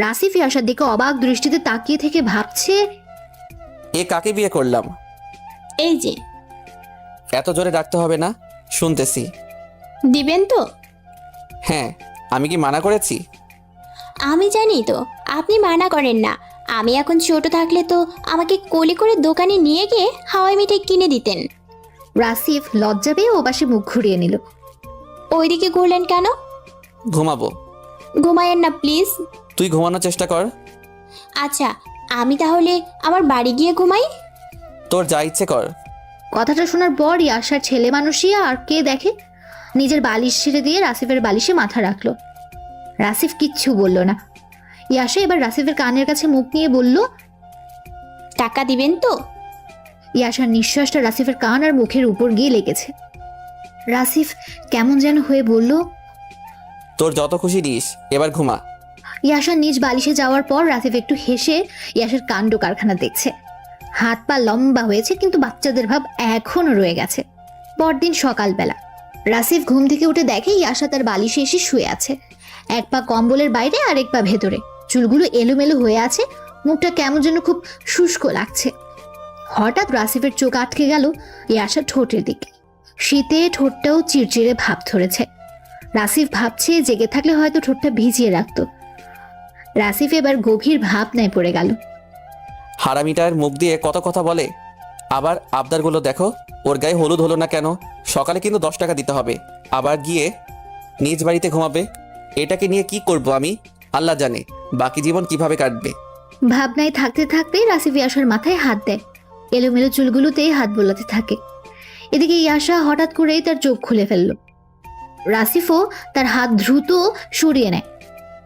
রাসিফ ইয়াশার দিকে অবাক দৃষ্টিতে তাকিয়ে থেকে ভাবছে, এ কাকে বিয়ে করলাম? এই যে। এত জোরে ডাকতে হবে না, শুনতেছি। দিবেন তো? হ্যাঁ, আমি কি মানা করেছি? আমি জানি তো আপনি মানা করেন না। আমি এখন ছোট থাকলে তো আমাকে কোলে করে দোকানে নিয়ে গিয়ে হাওয়াই মিঠাই কিনে দিতেন। রাসিফ লজ্জা পেয়ে ও পাশে মুখ ঘুরিয়ে নিল। ওইদিকে ঘুরলেন কেন? ঘুমাবো। ঘুমায়েন না প্লিজ। তুই ঘুমানোর চেষ্টা কর। আচ্ছা আমি তাহলে আমার বাড়ি গিয়ে ঘুমাই। তোর যা ইচ্ছে কর। কথাটা শোনার পর ইয়াশার ছেলে মানুষই আর কে দেখে, নিজের বালিশ ছেড়ে দিয়ে রাসিফের বালিশে মাথা রাখলো। রাসিফ কিচ্ছু বলল না। ইয়াশা এবার রাসিফের কানের কাছে মুখ নিয়ে বলল, টাকা দিবেন তো? ইয়াশার নিঃশ্বাসটা রাসিফের কান আর মুখের উপর গিয়ে লেগেছে। রাসিফ কেমন যেন হয়ে বলল, তোর যত খুশি দিস, এবার ঘুমা। ইয়াশার নিজ বালিশে যাওয়ার পর রাসিফ একটু হেসে ইয়াশার কাণ্ড কারখানা দেখছে। হাত পা লম্বা হয়েছে, কিন্তু বাচ্চাদের ভাব এখনো রয়ে গেছে। পরদিন সকালবেলা রাসিফ ঘুম থেকে উঠে দেখে ইয়াশা তার বালিশে এসে শুয়ে আছে। এক পা কম্বলের বাইরে আর এক পা ভেতরে। চুলগুলো এলোমেলো হয়ে আছে, মুখটা কেমন যেন খুব শুষ্ক লাগছে। হঠাৎ রাসিফের চোখ আটকে গেল ইয়াশার ঠোঁটের দিকে। শীতে ঠোঁটটাও চিড়চিড়ে ভাব ধরেছে। রাসিফ ভাবছে জেগে থাকলে হয়তো ঠোঁটটা ভিজিয়ে রাখতো। রাসিফ এবার গভীর ভাবনায় পড়ে গেল। হারামিটার মুখ দিয়ে কত কথা বলে। আবার আবদারগুলো দেখো, ওর গায়ে হলুদ হলো না কেন? সকালে কিন্তু 10 টাকা দিতে হবে। আবার গিয়ে নিজ বাড়িতে ঘুমাবে। এটাকে নিয়ে কি করব আমি, আল্লাহ জানে। বাকি জীবন কিভাবে কাটবে। ভাবনায় থাকতে থাকতে রাসিফ ইয়াশার মাথায় হাত দেয়। এলোমেলো চুলগুলোতেই হাত বোলাতে থাকে। এদিকে ইয়াশা হঠাৎ করেই তার চোখ খুলে ফেলল। রাসিফও তার হাত দ্রুত সরিয়ে নেয়।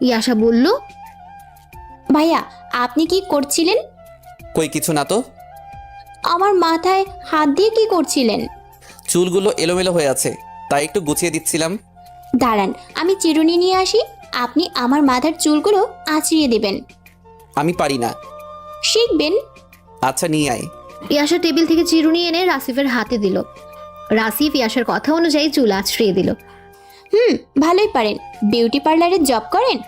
ইয়াশা বলল, ভাইয়া আপনি কি করছিলেন? কই কিছু না তো। আমার মাথায় হাত দিয়ে কি করছিলেন? চুলগুলো এলোমেলো হয়ে আছে, তাই একটু গুছিয়ে দিচ্ছিলাম। দাঁড়ান আমি চিরুনি নিয়ে আসি, আপনি আমার মাথার চুলগুলো আঁচড়িয়ে দেবেন। আমি পারি না। শিখবেন। আচ্ছা নিয়ে আয়। ইয়াশা টেবিল থেকে চিরুনি এনে রাসিফের হাতে দিল। রাসিফ ইয়াশার কথা অনুযায়ী চুল আঁচড়িয়ে দিল। ভালোই পারেন। বিউটি পার্লারে জব করেন?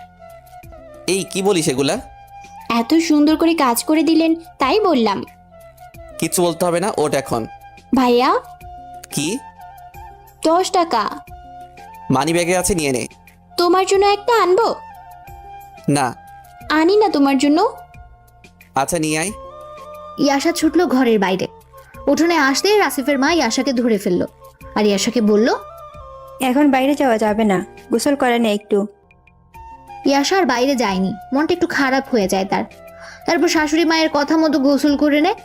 এই কি বলিস এগুলা? এত সুন্দর করে কাজ করে দিলেন তাই বললাম। কিচ্ছু বলতে হবে না, ওট এখন। ভাইয়া কি? 10 টাকা মানি ব্যাগে আছে, নিয়ে নে। তোমার জন্য একটা আনবো? না। আনি না তোমার জন্য? আচ্ছা নিয়ে আয়। ইয়াশা ছুটলো ঘরের বাইরে। উঠোনে আসতেই রাসিফের মা ইয়াশাকে ধরে ফেললো আর ইয়াশাকে বলল, এখন বাইরে যাওয়া যাবে না, গোসল করে নে একটু। ইয়াশা আর বাইরে যায়নি, মনটা একটু খারাপ হয়ে যায় তার। তারপর শাশুড়ি মায়ের কথা মতো গোসল করে নেয়।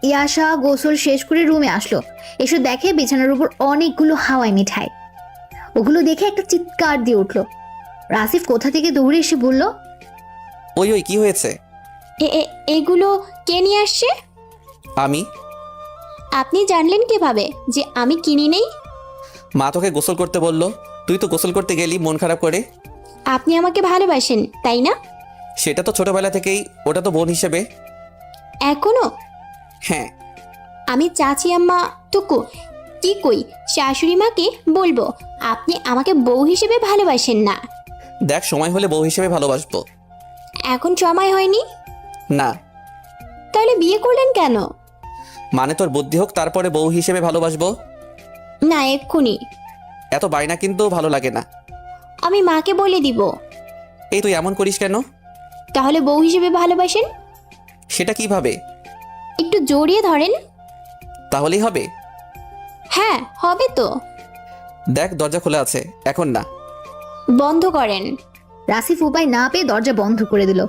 ইয়াশা গোসল শেষ করে রুমে আসলো, এসে দেখে বিছানার উপর অনেকগুলো হাওয়াই মিঠাই। ওগুলো দেখে একটা চিৎকার দিয়ে উঠলো। রাসিফ কোথা থেকে দৌড়ে এসে বলল, ওই ওই কি হয়েছে? এগুলো কে নিয়ে আসছে? আমি। আপনি জানলেন কিভাবে যে আমি কিনি নেই? মা তোকে গোসল করতে বললো, তুই তো গোসল করতে গেলি মন খারাপ করে। আপনি আমাকে ভালোবাসেন তাই না? সেটা তো ছোটবেলা থেকেই, ওটা তো বোন হিসেবে। এখনো? হ্যাঁ। আমি চাচি আম্মা টুকু কি কই শাশুড়ি মাকে বলবো আপনি আমাকে বউ হিসেবে ভালোবাসেন না? দেখ, সময় হলে বউ হিসেবে ভালোবাসবো। এখন সময় হয়নি? না। তাহলে বিয়ে করলেন কেন? মানে তোর বুদ্ধি হোক, তারপরে বউ হিসেবে ভালোবাসবো। না এক্ষুনি। এত বায়না কিন্তু ভালো লাগে না। আমি মাকে বলে দিব। এই তুই এমন করিস কেন? তাহলে বউ হিসেবে ভালোবাসেন? সেটা কিভাবে? একটু জড়িয়ে ধরেন। তাহলেই হবে? হ্যাঁ হবে তো। দেখ, দরজা খোলা আছে, এখন না। বন্ধ করেন। রাসিফ উপায় না পেয়ে দরজা বন্ধ করে দিল।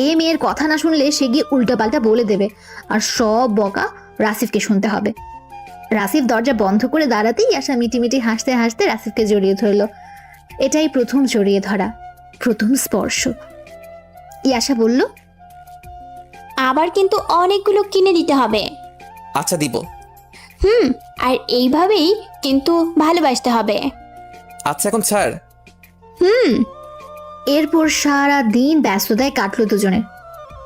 এ মেয়ের কথা না শুনলে সে গিয়ে উল্টাপাল্টা বলে দেবে, আর সব বকা রাসিফকে শুনতে হবে। রাসিফ দরজা বন্ধ করে দাঁড়াতেই ইয়াশা মিটিমিটি হাসতে হাসতে রাসিফকে জড়িয়ে ধরল। এটাই প্রথম জড়িয়ে ধরা, প্রথম স্পর্শ। ইয়াশা বলল, আবার কিন্তু অনেকগুলো কিনে দিতে হবে। আচ্ছা দিব। আর এইভাবেই কিন্তু ভালোবাসতে হবে। আচ্ছা এখন ছাড়। এরপর সারা দিন ব্যস্ততায় কাটলো দুজনের।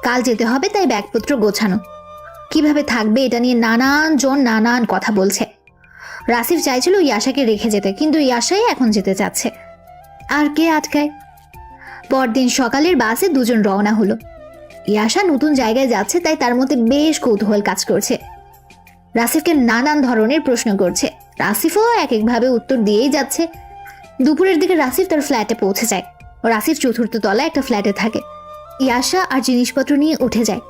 কাল যেতে হবে, তাই ব্যাগপত্র গোছানো। কিভাবে থাকবে এটা নিয়ে নানান জন নানান কথা বলছে। রাসিফ চাইছিল ইয়াশাকে রেখে যেতে, কিন্তু ইয়াশাই এখন যেতে চাচ্ছে। আর কে আটকায়? পরদিন সকালের বাসে দুজন রওনা হলো। ইয়াশা নতুন জায়গায় যাচ্ছে, তাই তার মধ্যে বেশ কৌতূহল কাজ করছে। রাসিফকে নানান ধরনের প্রশ্ন করছে, রাসিফও এক একভাবে উত্তর দিয়েই যাচ্ছে। দুপুরের দিকে রাসিফ তার ফ্ল্যাটে পৌঁছে যায়। রাসিফ চতুর্থ তলায় একটা ফ্ল্যাটে থাকে। ইয়াশা আর জিনিসপত্র নিয়ে উঠে যায়।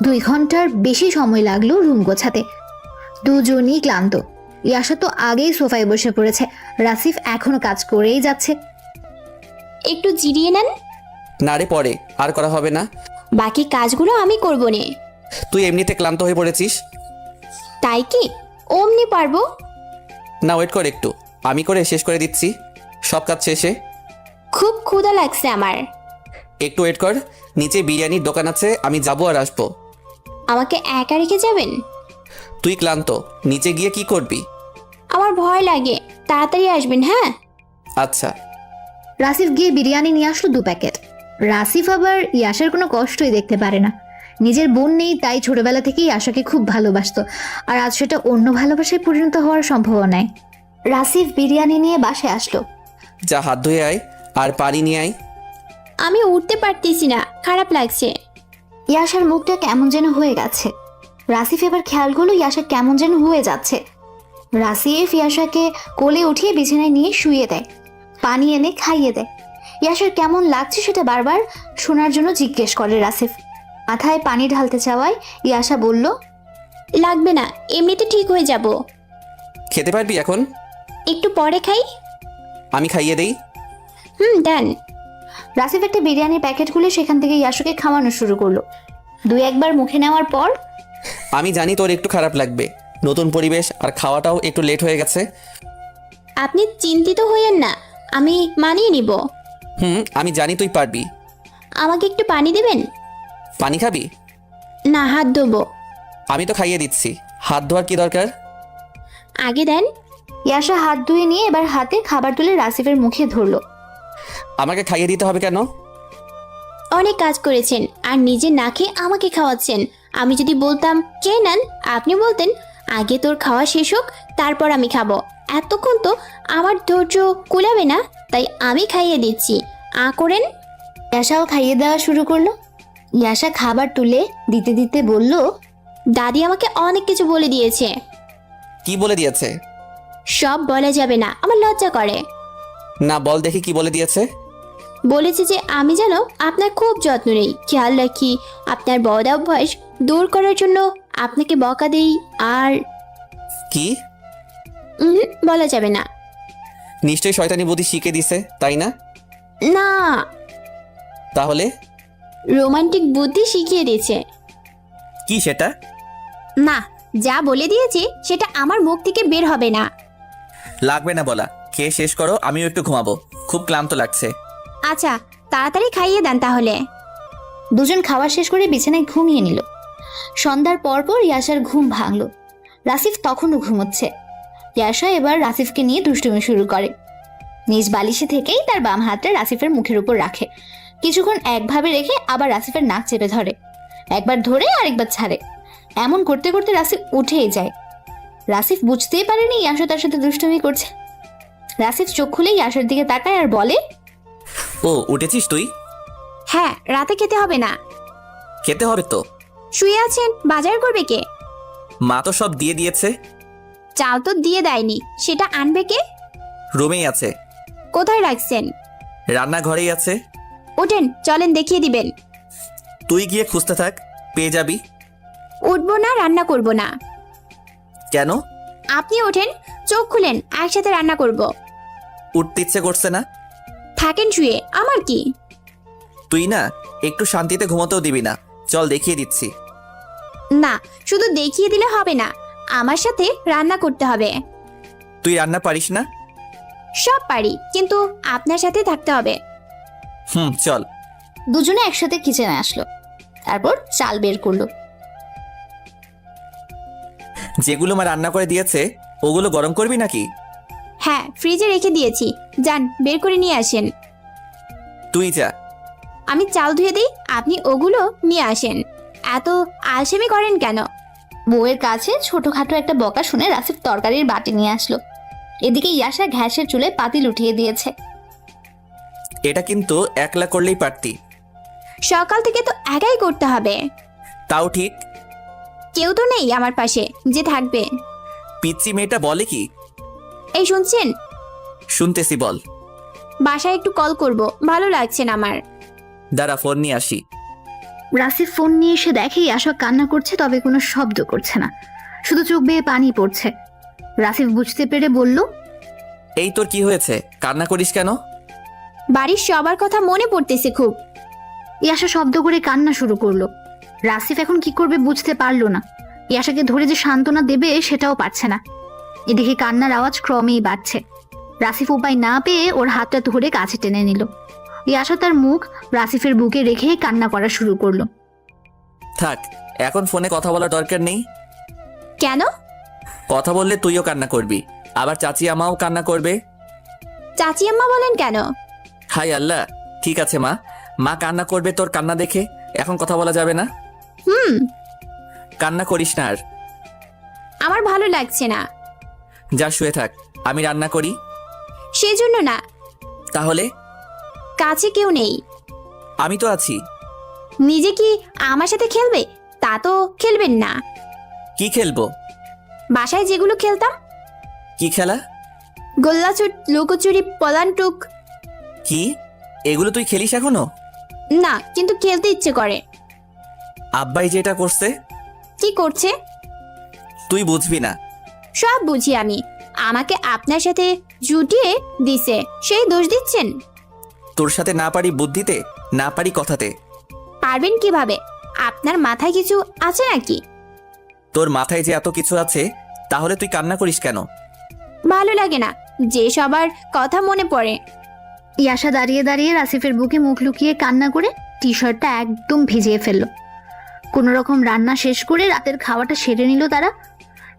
2 ঘন্টার বেশি সময় লাগলো রুম গোছাতে। দুজনই ক্লান্ত। ইয়াশা তো আগেই সোফায় বসে পড়েছে, রাসিফ এখনো কাজ করেই যাচ্ছে। একটু জিরিয়ে নেন। না রে, পরে আর করা হবে না। বাকি কাজগুলো আমি করব নে। তুই এমনিতে ক্লান্ত হয়ে পড়েছিস। তাই কি? অমনি পারবো। না, ওয়েট কর একটু, আমি করে শেষ করে দিচ্ছি সব কাজ শেষে। খুব ক্ষুধা লাগছে আমার। একটু ওয়েট কর, নিচে বিরিয়ানির দোকান আছে, আমি যাবো আর আসবো। আমাকে একা রেখে যাবেন? তুই ক্লান্ত, নিচে গিয়ে কি করবি? আমার ভয় লাগে, তাড়াতাড়ি আসবেন হ্যাঁ? আচ্ছা। রাসিফ গিয়ে বিরিয়ানি নিয়ে আসলো 2 প্যাকেট। রাসিফ আবার ইয়াশার কোনো কষ্টই দেখতে পারে না। নিজের বোন নেই, তাই ছোটবেলা থেকেই আশাকে খুব ভালোবাসতো, আর আজ সেটা অন্য ভালোবাসায় পরিণত হওয়ার সম্ভাবনায়। রাসিফ বিরিয়ানি নিয়ে বাসায় আসলো। যা, হাত ধুয়ে আয় আর পানি নিয়ে আয়। আমি উঠতে পারতেছি না, খারাপ লাগছে। ইয়াশার মুখটা কেমন যেন হয়ে গেছে। রাসিফ এবার খেয়াল করলো ইয়াশা কেমন যেন হয়ে যাচ্ছে। রাসিফ ইয়াশাকে কোলে উঠিয়ে বিছানায় নিয়ে শুইয়ে দেয়, পানি এনে খাইয়ে দেয়। ইয়াশার কেমন লাগছে সেটা বারবার শোনার জন্য জিজ্ঞেস করে রাসিফ। মাথায় পানি ঢালতে চাওয়ায় ইয়াশা বলল, লাগবে না, এমনিতে ঠিক হয়ে যাব। খেতে পারবি এখন? একটু পরে খাই। আমি খাইয়ে দেই। দেন। রাসিফ একটা বিরিয়ানির প্যাকেট খুলে সেখান থেকে ইয়াশাকে খাওয়ানো শুরু করলো। 2-1 বার মুখে নেওয়ার পর, আমি জানি তোর একটু খারাপ লাগবে, নতুন পরিবেশ আর খাওয়াটাও একটু লেট হয়ে গেছে। আপনি চিন্তিত হইয়েন না, আমি মানিয়ে নিব। আমি জানি তুই পারবি। আমাকে একটু পানি দেবেন? পানি খাবি? না, হাত ধোবো। আমি তো খাইয়ে দিচ্ছি, হাত ধোয়ার কি দরকার? আগে দেন। ইয়াশা হাত ধুয়ে নিয়ে এবার হাতে খাবার তুলে রাসিফের মুখে ধরলো। আমাকে খাইয়ে দিতে হবে কেন? অনেক কাজ করেছেন আর নিজে না খেয়ে আমাকে খাওয়াচ্ছেন। আমি যদি বলতাম কে নেন, আপনি বলতেন আগে তোর খাওয়া শেষ হোক তারপর আমি খাবো। এতক্ষণ তো আমার ধৈর্য কুলাবে না, তাই আমি খাইয়ে দিচ্ছি। করেন। ইয়াশাও খাইয়ে দেওয়া শুরু করলো। ইয়াশা খাবার তুলে দিতে দিতে বলল, দাদি আমাকে অনেক কিছু বলে দিয়েছে। কি বলে দিয়েছে? সব বলা যাবে না, আমার লজ্জা করে। না, বল দেখি কি বলে দিয়েছে। বলেছে যে আমি যেন আপনার খুব যত্ন নেই, খেয়াল রাখি, আপনার বদ অভ্যাস দূর করার জন্য আপনাকে বকা দেই। আর কি? বলা যাবে না। নিশ্চয়ই শয়তানি বুদ্ধি শিখে দিছে, তাই না? না, তাহলে রোমান্টিক বুদ্ধি শিখিয়ে দিয়েছে। কি সেটা? না, যা বলে দিয়েছে সেটা আমার মুখ থেকে বের হবে না। লাগবে না বলা, খেয়ে শেষ করো, আমিও একটু ঘুমাবো, খুব ক্লান্ত লাগছে। আচ্ছা, তাড়াতাড়ি খাইয়ে দেন তাহলে। দুজন খাওয়া শেষ করে বিছানায় ঘুমিয়ে নিল। সন্ধ্যার পরপর ইয়াশার ঘুম ভাঙল। রাসিফ তখনও ঘুমোচ্ছে। ইয়াশা এবার রাসিফকে নিয়ে দুষ্টুমি শুরু করে। নিজ বালিশে থেকেই তার বাম হাতটা রাসিফের মুখের উপর রাখে। কিছুক্ষণ একভাবে রেখে আবার রাসিফের নাক চেপে ধরে, একবার ধরে আরেকবার ছাড়ে। এমন করতে করতে রাসিফ উঠেই যায়। রাসিফ বুঝতেই পারেনি ইয়াশা তার সাথে দুষ্টুমি করছে। রাসিফ চোখ খুলে ইয়াশার দিকে তাকায় আর বলে, ও, উঠেছিস তুই? হ্যাঁ, রাতে খেতে হবে না। খেতে হবে তো। শুয়ে আছেন, বাজার করবে কে? মা তো সব দিয়ে দিয়েছে। চাল তো দিয়ে দেয়নি, সেটা আনবে কে? রুমেই আছে। কোথায় রাখছেন? রান্নাঘরেই আছে। ওঠেন, চলেন দেখিয়ে দিবেন। তুই গিয়ে খুঁজতে থাক, পেয়ে যাবি। উঠবো না, রান্না করব না। কেন? আপনি ওঠেন, চোখ খুলেন, একসাথে রান্না করব। উঠতে ইচ্ছে করছে না? থাকেন শুয়ে, আমার কি? তুই না একটু শান্তিতে ঘুমোতেও দিবি না। চল দেখিয়ে দিচ্ছি। না, শুধু দেখিয়ে দিলে হবে না, আমার সাথে রান্না করতে হবে। তুই রান্না পারিস না? সব পারি, কিন্তু আপনার সাথে থাকতে হবে। চল। দুজনে একসাথে কিচেনে আসলো। তারপর চাল বের করলো। যেগুলো মা রান্না করে দিয়েছে ওগুলো গরম করবি নাকি? হ্যাঁ, ফ্রিজে রেখে দিয়েছি, যান বের করে নিয়ে আসেন। তুই যা। আমি চাল ধুয়ে দিই, আপনি ওগুলো নিয়ে আসেন। এত আলসেমি করেন কেন? বউয়ের কাছে ছোটখাটো একটা বকা শুনে রাসিফ তরকারির বাটি নিয়ে আসলো। এদিকে ইয়াশা গ্যাসের চুলে পাতিল উঠিয়ে দিয়েছে। এটা কিন্তু একলা করলেই পারতি। সকাল থেকে তো একাই করতে হবে। তাও ঠিক। কেউ তো নেই আমার পাশে যে থাকবে। পিচ্চি মেয়েটা বলে কি? এই শুনছেন? শুনতেছি, বল। বাসায় একটু কল করব, ভালো লাগছে না আমার। দাঁড়া, ফোন নিয়ে আসি। রাসিফ ফোন নিয়ে এসে দেখে ইয়াশা কান্না করছে, তবে কোনো শব্দ করছে না, শুধু চোখ বেয়ে পানি পড়ছে। রাসিফ বুঝতে পেরে বলল, এই তোর কি হয়েছে? কান্না করিস কেন? বাড়ির সবার কথা মনে পড়তেছে খুব। ইয়াশা শব্দ করে কান্না শুরু করলো। রাসিফ এখন কি করবে বুঝতে পারলো না। ইয়াশাকে ধরে যে সান্ত্বনা দেবে সেটাও পারছে না। এদিকে কান্নার আওয়াজ ক্রমেই বাড়ছে। রাসিফ উপায় না পেয়ে ওর হাতটা ধরে কাছে টেনে নিল। ইয়াশা তার মুখ রাসিফের বুকে রেখে কান্না করা শুরু করলো। থাক, এখন ফোনে কথা বলার দরকার নেই। কেন? কথা বললে তুইও কান্না করবি, আবার চাচি আমাও কান্না করবে। চাচি আম্মা বলেন কেন? হাই আল্লাহ, ঠিক আছে মা, মা কান্না করবে তোর কান্না দেখে। এখন কথা বলা যাবে না। কান্না করিস না আর। আমার ভালো লাগছে না। যা শুয়ে থাক, আমি রান্না করি। সেজন্য না, তাহলে? কাছে কেউ নেই। আমি তো আছি। নিজে কি আমার সাথে খেলবে? তা তো খেলবেন না। কি খেলবো? বাসায় যেগুলো খেলতাম। কি খেলা? গোল্লাছুট, লুকোচুরি, পলানটুক। কি এগুলো তুই খেলিস এখনো? না, কিন্তু খেলতে ইচ্ছে করে। আব্বাই যেটা করছে। কি করছে? তুই বুঝবি না। সব বুঝি আমি। আমাকে আপনার সাথে জুটিয়ে দিছে, সেই দোষ দিচ্ছেন? তোর সাথে না পারি বুদ্ধিতে, না পারি কথাতে। পারবেন কিভাবে? আপনার মাথায় কিছু আছে নাকি? তোর মাথায় যে এত কিছু আছে, তাহলে তুই কান্না করিস কেন? ভালো লাগে না যে সবার কথা মনে পড়ে। ইয়াশা দাঁড়িয়ে দাঁড়িয়ে রাসিফের বুকে মুখ লুকিয়ে কান্না করে টি শার্টটা একদম ভিজিয়ে ফেললো। কোনো রকম রান্না শেষ করে রাতের খাওয়াটা সেরে নিল তারা।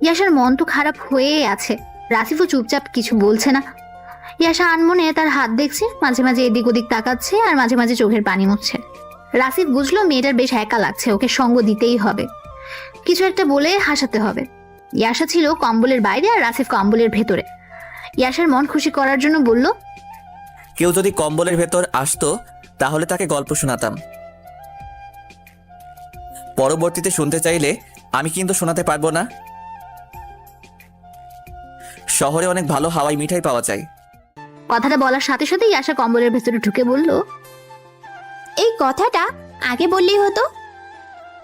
ইয়াশার মন তো খারাপ হয়েই আছে। রাসিফও চুপচাপ কিছু বলছে না। ইয়াশা আনমনে তার হাত দেখছে, মাঝে মাঝে এদিক ওদিক তাকাচ্ছে আর মাঝে মাঝে চোখের পানি মুছছে। রাসিফ বুঝলো মেয়েটার বেশ একা লাগছে, ওকে সঙ্গ দিতেই হবে, কিছু একটা বলে হাসাতে হবে। ইয়াশা ছিল কম্বলের বাইরে আর রাসিফ কম্বলের ভেতরে। ইয়াশার মন খুশি করার জন্য বলল, কেউ যদি কম্বলের ভেতর আসতো তাহলে তাকে গল্প শোনাতাম। পরবর্তীতে শুনতে চাইলে আমি কিন্তু শোনাতে পারবো না। শহরে অনেক ভালো হাওয়াই মিঠাই পাওয়া যায়। কথাটা বলার সাথে সাথেই আশা কম্বলের ভেতরে ঢুকে বলল, এই কথাটা আগে বললেই হতো।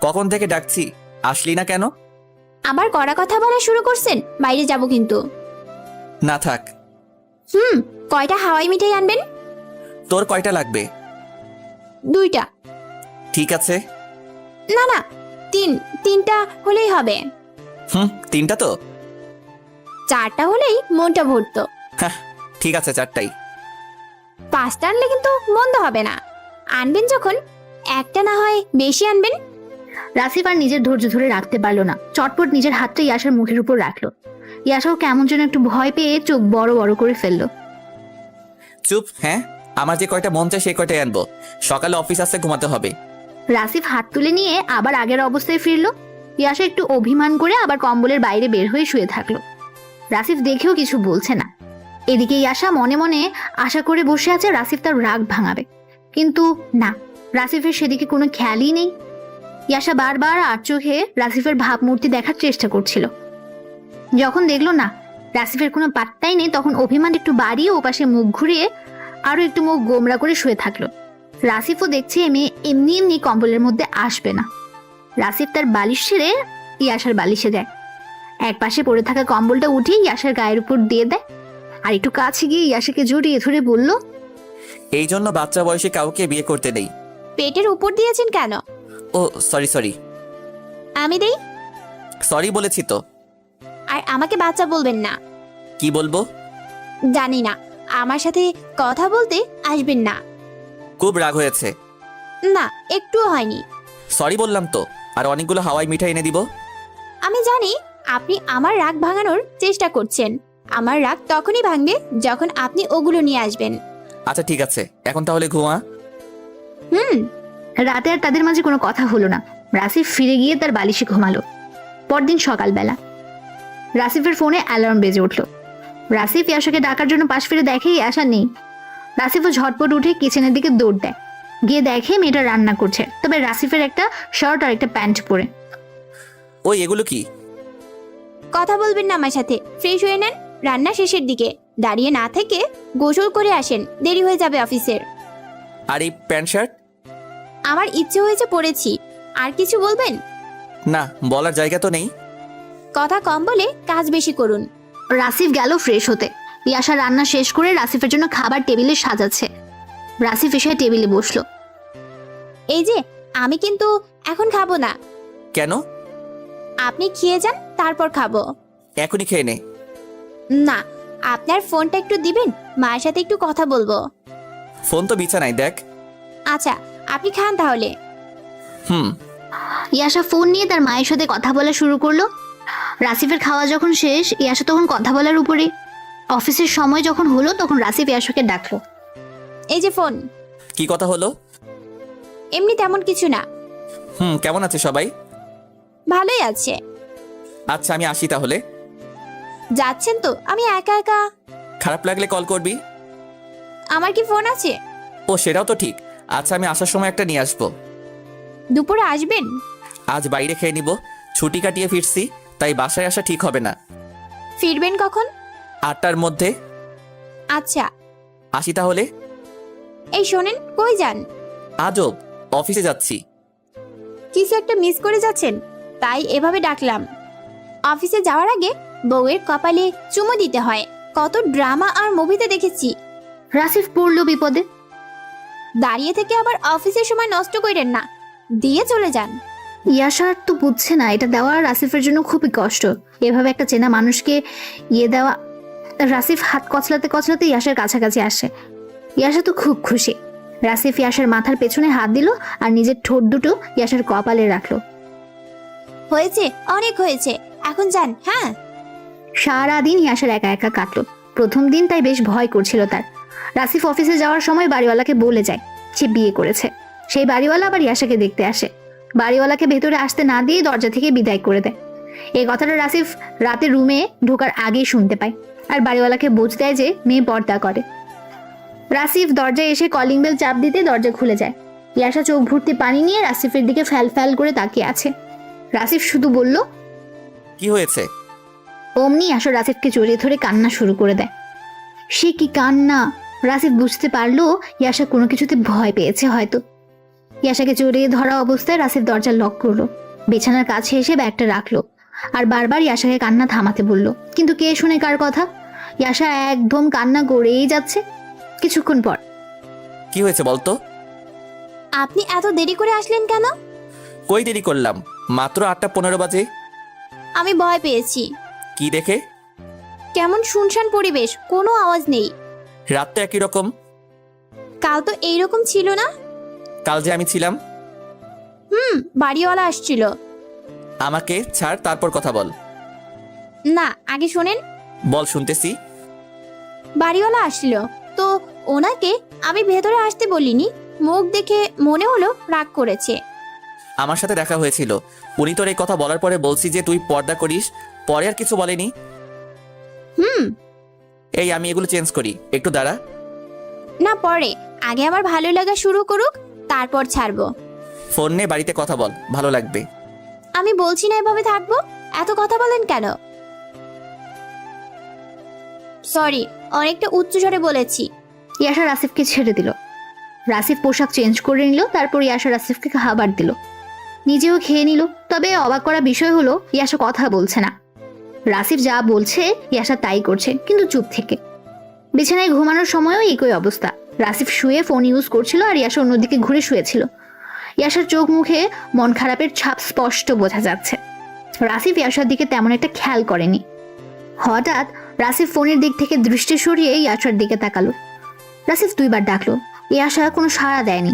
কখন থেকে ডাকছি, আসলি না কেন? আবার কড়া কথা বলা শুরু করছেন, বাইরে যাব কিন্তু। না থাক। কয়টা হাওয়াই মিঠাই আনবেন? তোর কয়টা লাগবে? 2টা। ঠিক আছে। না না, 3টা হলেই হবে। 3টা তো? 4টা হলেই মনটা ভরতো। হ্যাঁ ঠিক আছে, 4টাই। 5টা আনলে কিন্তু মন্দ হবে না। আনবেন যখন একটা না হয় বেশি আনবেন। রাসিফ আর নিজের ধৈর্য ধরে রাখতে পারলো না, চটপট নিজের হাতটা ইয়াসার মুখের উপর রাখলো। ইয়াসাও কেমন যেন একটু ভয় পেয়ে চোখ বড় বড় করে ফেললো। চুপ। হ্যাঁ, আমার যে কয়টা মন চায় সেই কয়টাই আনবো। সকালে অফিস আসতে ঘুমাতে হবে। রাসিফ হাত তুলে নিয়ে আবার আগের অবস্থায় ফিরলো। ইয়াসা একটু অভিমান করে আবার কম্বলের বাইরে বের হয়ে শুয়ে থাকলো। রাসিফ দেখেও কিছু বলছে না। এদিকে ইয়াসা মনে মনে আশা করে বসে আছে রাসিফ তার রাগ ভাঙাবে, কিন্তু না, রাসিফের সেদিকে কোনো খেয়ালই নেই। ইয়াসা বারবার আর চোখে রাসিফের ভাবমূর্তি দেখার চেষ্টা করছিল। যখন দেখলো না রাসিফের কোনো পাত্তাই নেই, তখন অভিমান একটু বাড়িয়ে ওপাশে মুখ ঘুরিয়ে আরো একটু মুখ গোমরা করে শুয়ে থাকলো। রাসিফও দেখছে মেয়ে এমনি এমনি কম্বলের মধ্যে আসবে না। রাসিফ তার বালিশ ছেড়ে ইয়াসার বালিশে দেয়, এক পাশে পড়ে থাকা কম্বলটা উঠিয়ে ইয়াসার গায়ের উপর দিয়ে দেয়, আর একটু কাছে গিয়ে ইয়াসাকে জড়িয়ে ধরে বলল, এই জন্য বাচ্চা বয়সে কাউকে বিয়ে করতে নেই। পেটের উপর দিয়েছেন কেন? ও সরি। আমি দেই। সরি বলেছি তো। আর আমাকে বাচ্চা বলবেন না। কি বলবো? জানি না। আমার সাথে কথা বলতে আসবেন না। খুব রাগ হয়েছে? না, একটুও হয়নি। সরি বললাম তো। আর অনেকগুলো হাওয়াই মিঠাই এনে দিব। আমি জানি আপনি আমার রাগ ভাঙানোর চেষ্টা করছেন। আমার রাগ তখনই ভাঙবে যখন আপনি ওগুলো নিয়ে আসবেন। আচ্ছা ঠিক আছে, এখন তাহলে ঘুমা। রাতে আর তাদের মাঝে কোনো কথা হলো না। রাসিফ ফিরে গিয়ে তার বালিশে ঘুমালো। পরদিন সকালবেলা রাসিফের ফোনে অ্যালার্ম বেজে উঠলো। রাসিফ ইয়াসাকে ডাকার জন্য পাশ ফিরে দেখে ইয়াসা নেই। রাসিফও ঝটপট উঠে কিচেনের দিকে দৌড় দেয়। গিয়ে দেখে মেয়েটা রান্না করছে, তবে রাসিফের একটা শার্ট আর একটা প্যান্ট পরে। ওই এগুলো কি? কথা বলবেন না আমার সাথে। ফ্রেশ হয়ে নেন, রান্না শেষের দিকে। দাঁড়িয়ে না থেকে গোসল করে আসেন, দেরি হয়ে যাবে অফিসের। আর এই প্যান্ট শার্ট? আমার ইচ্ছে হয়েছে পড়েছি। আর কিছু বলবেন? না, বলার জায়গা তো নেই। কথা কম বলে কাজ বেশি করুন। রাসিফ গেল ফ্রেশ হতে। ইয়াসা রান্না শেষ করে রাসিফের জন্য খাবার টেবিলে সাজাচ্ছে। রাসিফ এসে টেবিলে বসলো। এই যে, আমি কিন্তু এখন খাবো না। কেন? আপনি খেয়ে যান, তারপর খাবো। এখনই খেয়ে নে। না, আপনার ফোনটা একটু দিবেন, মায়ের সাথে একটু কথা বলবো। ফোন তো বিছানায়, দেখ। আচ্ছা, আপনি খান তাহলে। ইয়াসা ফোন নিয়ে তার মায়ের সাথে কথা বলা শুরু করলো। রাসিফের খাওয়া যখন শেষ, ইয়াসা তখন কথা বলার উপরে। অফিসের সময় যখন হলো তখন রাসিফ ইয়াসাকে ডাকলো। এই যে ফোন। কি কথা হলো? এমনি তেমন কিছু না। কেমন আছে সবাই? ভালোই আছে। আচ্ছা আমি আসি তাহলে। যাচ্ছেন তো? আমি একা একা। খারাপ লাগলে কল করবি। আমার কি ফোন আছে? ও সেটাও তো ঠিক। আচ্ছা আমি আসার সময় একটা নিয়ে আসবো। দুপুরে আসবেন? আজ বাইরে খেয়ে নিব। ছুটি কাটিয়ে ফিরছি, তাই বাসায় আসা ঠিক হবে না। ফিরবেন কখন? 8টার মধ্যে। আচ্ছা আসি তাহলে। এই শোনেন, কই যান? আজব, অফিসে যাচ্ছি। কিছু একটা মিস করে যাচ্ছেন, তাই এভাবে ডাকলাম। অফিসে যাওয়ার আগে বউয়ের কপালে চুমু দিতে হয়, কত ড্রামা আর মুভিতে দেখেছি। রাসিফ পড়লো বিপদে। দাঁড়িয়ে থেকে আবার অফিসের সময় নষ্ট করেন না, দিয়ে চলে যান। ইয়াসা আর তো বুঝছে না এটা দেওয়া রাসিফের জন্য খুবই কষ্ট। এভাবে একটা চেনা মানুষকে দেওয়া। রাসিফ হাত কচলাতে কচলাতে ইয়াসার কাছাকাছি আসে। ইয়াসা তো খুব খুশি। রাসিফ ইয়াসার মাথার পেছনে হাত দিল আর নিজের ঠোঁট দুটো ইয়াসার কপালে রাখলো। হয়েছে, অনেক হয়েছে, এখন যান। হ্যাঁ। সারাদিন ইয়াসার একা একা কাটলো। প্রথম দিন তাই বেশ ভয় করছিল তার। রাসিফ অফিসে যাওয়ার সময় বাড়িওয়ালাকে বলে যায় সে বিয়ে করেছে। সেই বাড়িওয়ালা আবার ইয়াসাকে দেখতে আসে। বাড়িওয়ালাকে ভেতরে আসতে না দিয়ে দরজা থেকে বিদায় করে দেয়। এই কথাটা রাসিফ রাতে রুমে ঢোকার আগেই শুনতে পায়, আর বাড়িওয়ালাকে বোঝ দেয় যে মেয়ে পর্দা করে। রাসিফ দরজায় এসে কলিং বেল চাপ দিতে দরজা খুলে যায়। ইয়াশা চোখ ভর্তি পানি নিয়ে রাসিফের দিকে ফ্যাল ফ্যাল করে তাকিয়ে আছে। রাসিফ শুধু বলল, কি হয়েছে? অমনি ইয়াশা রাসিফকে জড়িয়ে ধরে কান্না শুরু করে দেয়। সে কি কান্না! রাসিফ বুঝতে পারলো ইয়াশা কোনো কিছুতে ভয় পেয়েছে হয়তো। ইয়াশাকে জড়িয়ে ধরা অবস্থায় রাসিফ দরজা লক করলো, বিছানার কাছে এসে ব্যাগটা রাখলো আর বারবার ইয়াশাকে কান্না থামাতে বলল। কিন্তু কে শুনে কার কথা? ইয়াশা একদম কান্না করেই যাচ্ছে। কিছুক্ষণ পর, কি হয়েছে বলতো? আপনি এত দেরি করে আসলেন কেন? কই দেরি করলাম, মাত্র 8:15 বাজে। আমি ভয় পেয়েছি। কি দেখে? কেমন শুনশান পরিবেশ, কোনো আওয়াজ নেই। রাত তো একই রকম। কাল তো এইরকম ছিল না। কাল যে আমি ছিলাম। বাড়িওয়ালা আসছিল। আমাকে ছাড়, তারপর কথা বল। না, আগে শোনেন। বল, শুনতেছি। বাড়িওয়ালা আসছিল তো ওনাকে আমি ভেতরে আসতে বলিনি। মুখ দেখে মনে হলো রাগ করেছে। আমার সাথে দেখা হয়েছিল, উনি তোর এই কথা বলার পরে বলছি যে তুই পর্দা করিস, পরে আর কিছু বলেনি। এই আমি এগুলো চেঞ্জ করি, একটু দাঁড়া। না, পরে, আগে আমার ভালো লাগা শুরু করুক, তারপর ছাড়বো। ফোন নে, বাড়িতে কথা বল, ভালো লাগবে। আমি বলছি না এভাবে থাকবো, এত কথা বলেন কেন? সরি, অনেকটা উচ্চস্বরে বলেছি। ইয়াশা রাসিফকে ছেড়ে দিল। রাসিফ পোশাক চেঞ্জ করে নিল, তারপর ইয়াশা রাসিফকে খাবার দিল, নিজেও খেয়ে নিল। তবে অবাক করা বিষয় হলো ইয়াশা কথা বলছে না। রাসিফ যা বলছে ইয়াশা তাই করছে, কিন্তু চুপ থেকে। বিছানায় ঘুমানোর সময়ও একই অবস্থা। রাসিফ শুয়ে ফোন ইউজ করছিল আর ইয়াশা অন্যদিকে ঘুরে শুয়েছিল। ইয়াশার চোখ মুখে মন খারাপের ছাপ স্পষ্ট বোঝা যাচ্ছে। রাসিফ ইয়াশার দিকে তেমন একটা খেয়াল করেনি। হঠাৎ রাসিফ ফোনের দিক থেকে দৃষ্টি সরিয়ে ইয়াশার দিকে তাকালো। রাসিফ 2 বার ডাকলো, ইয়াশা কোনো সাড়া দেয়নি।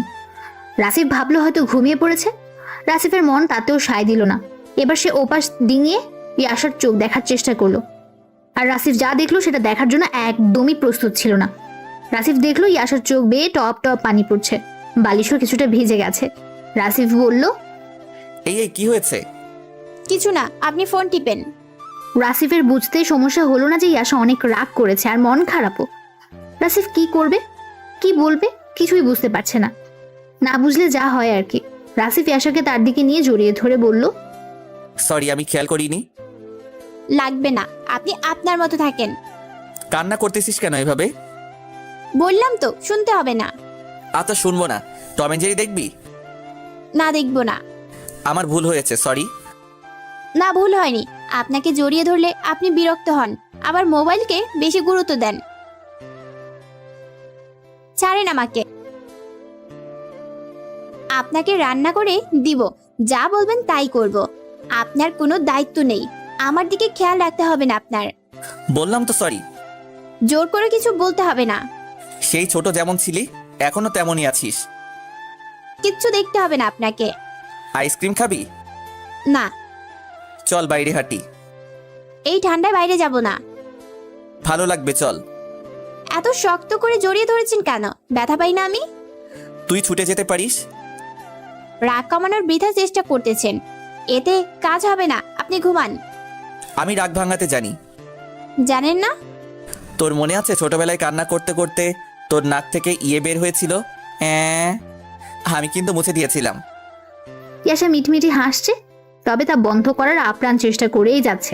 রাসিফ ভাবলো হয়তো ঘুমিয়ে পড়েছে। রাসিফের মন তাতেও সায় দিল না। এবার সে ওপাশ ডিঙিয়ে ইয়াশার চোখ দেখার চেষ্টা করলো, আর রাসিফ যা দেখলো সেটা দেখার জন্য একদমই প্রস্তুত ছিল না। রাসিফ দেখলো ইয়াশার চোখ বেয়ে টপ টপ পানি পড়ছে, বালিশও কিছুটা ভিজে গেছে। রাসিফ বলল, এই কি হয়েছে? কিছু না, আপনি ফোন টিপেন। রাসিফের বুঝতে সমস্যা হলো না যে ইয়াশা অনেক রাগ করেছে আর মন খারাপও। রাসিফ কি করবে, কি বলবে, কিছুই বুঝতে পারছে না। না বুঝলে যা হয় আর কি। রাসিফ ইয়াশাকে তার দিকে নিয়ে জড়িয়ে ধরে বলল, সরি, আমি খেয়াল করিনি। লাগবে না, আপনি আপনার মতো থাকেন। কান্না করতেছিস কেন এভাবে? বললাম তো, শুনতে হবে না। আচ্ছা, শুনবো না। টম এন্ড জেরি দেখবি? না, দেখবো না। আমার ভুল হয়েছে, সরি। না, ভুল হয়নি। আপনাকে জড়িয়ে ধরলে আপনি বিরক্ত হন, আবার মোবাইলকে বেশি গুরুত্ব দেন। ছাড়েন আমাকে। আপনাকে রান্না করে দিব, যা বলবেন তাই করব। আপনার কোনো দায়িত্ব নেই, আমার দিকে খেয়াল রাখতে হবে না আপনার। বললাম তো সরি। জোর করে কিছু বলতে হবে না। সেই ছোট যেমন ছিলি এখনো তেমনই আছিস। কিচ্ছু দেখতে হবে না আপনাকে। আইসক্রিম খাবি? না। চল বাইরে হাঁটি। এই ঠান্ডায় বাইরে যাব না। ভালো লাগবে, চল। এত শক্ত করে জড়িয়ে ধরেছেন কেন? ব্যথা পাই না আমি? তুই ছুটে যেতে পারিস। রাগ কমানোর বৃথা চেষ্টা করতেছেন, এতে কাজ হবে না। আপনি ঘুমান। আমি রাগ ভাঙাতে জানি। জানেন না? তোর মনে আছে ছোটবেলায় কান্না করতে করতে তোর নাক থেকে ইয়ে বের হয়েছিল? হ্যাঁ, আমি কিন্তু মুছে দিয়েছিলাম। ইয়াশা মিটমিটি হাসছে, তবে তা বন্ধ করার আপ্রাণ চেষ্টা করেই যাচ্ছে।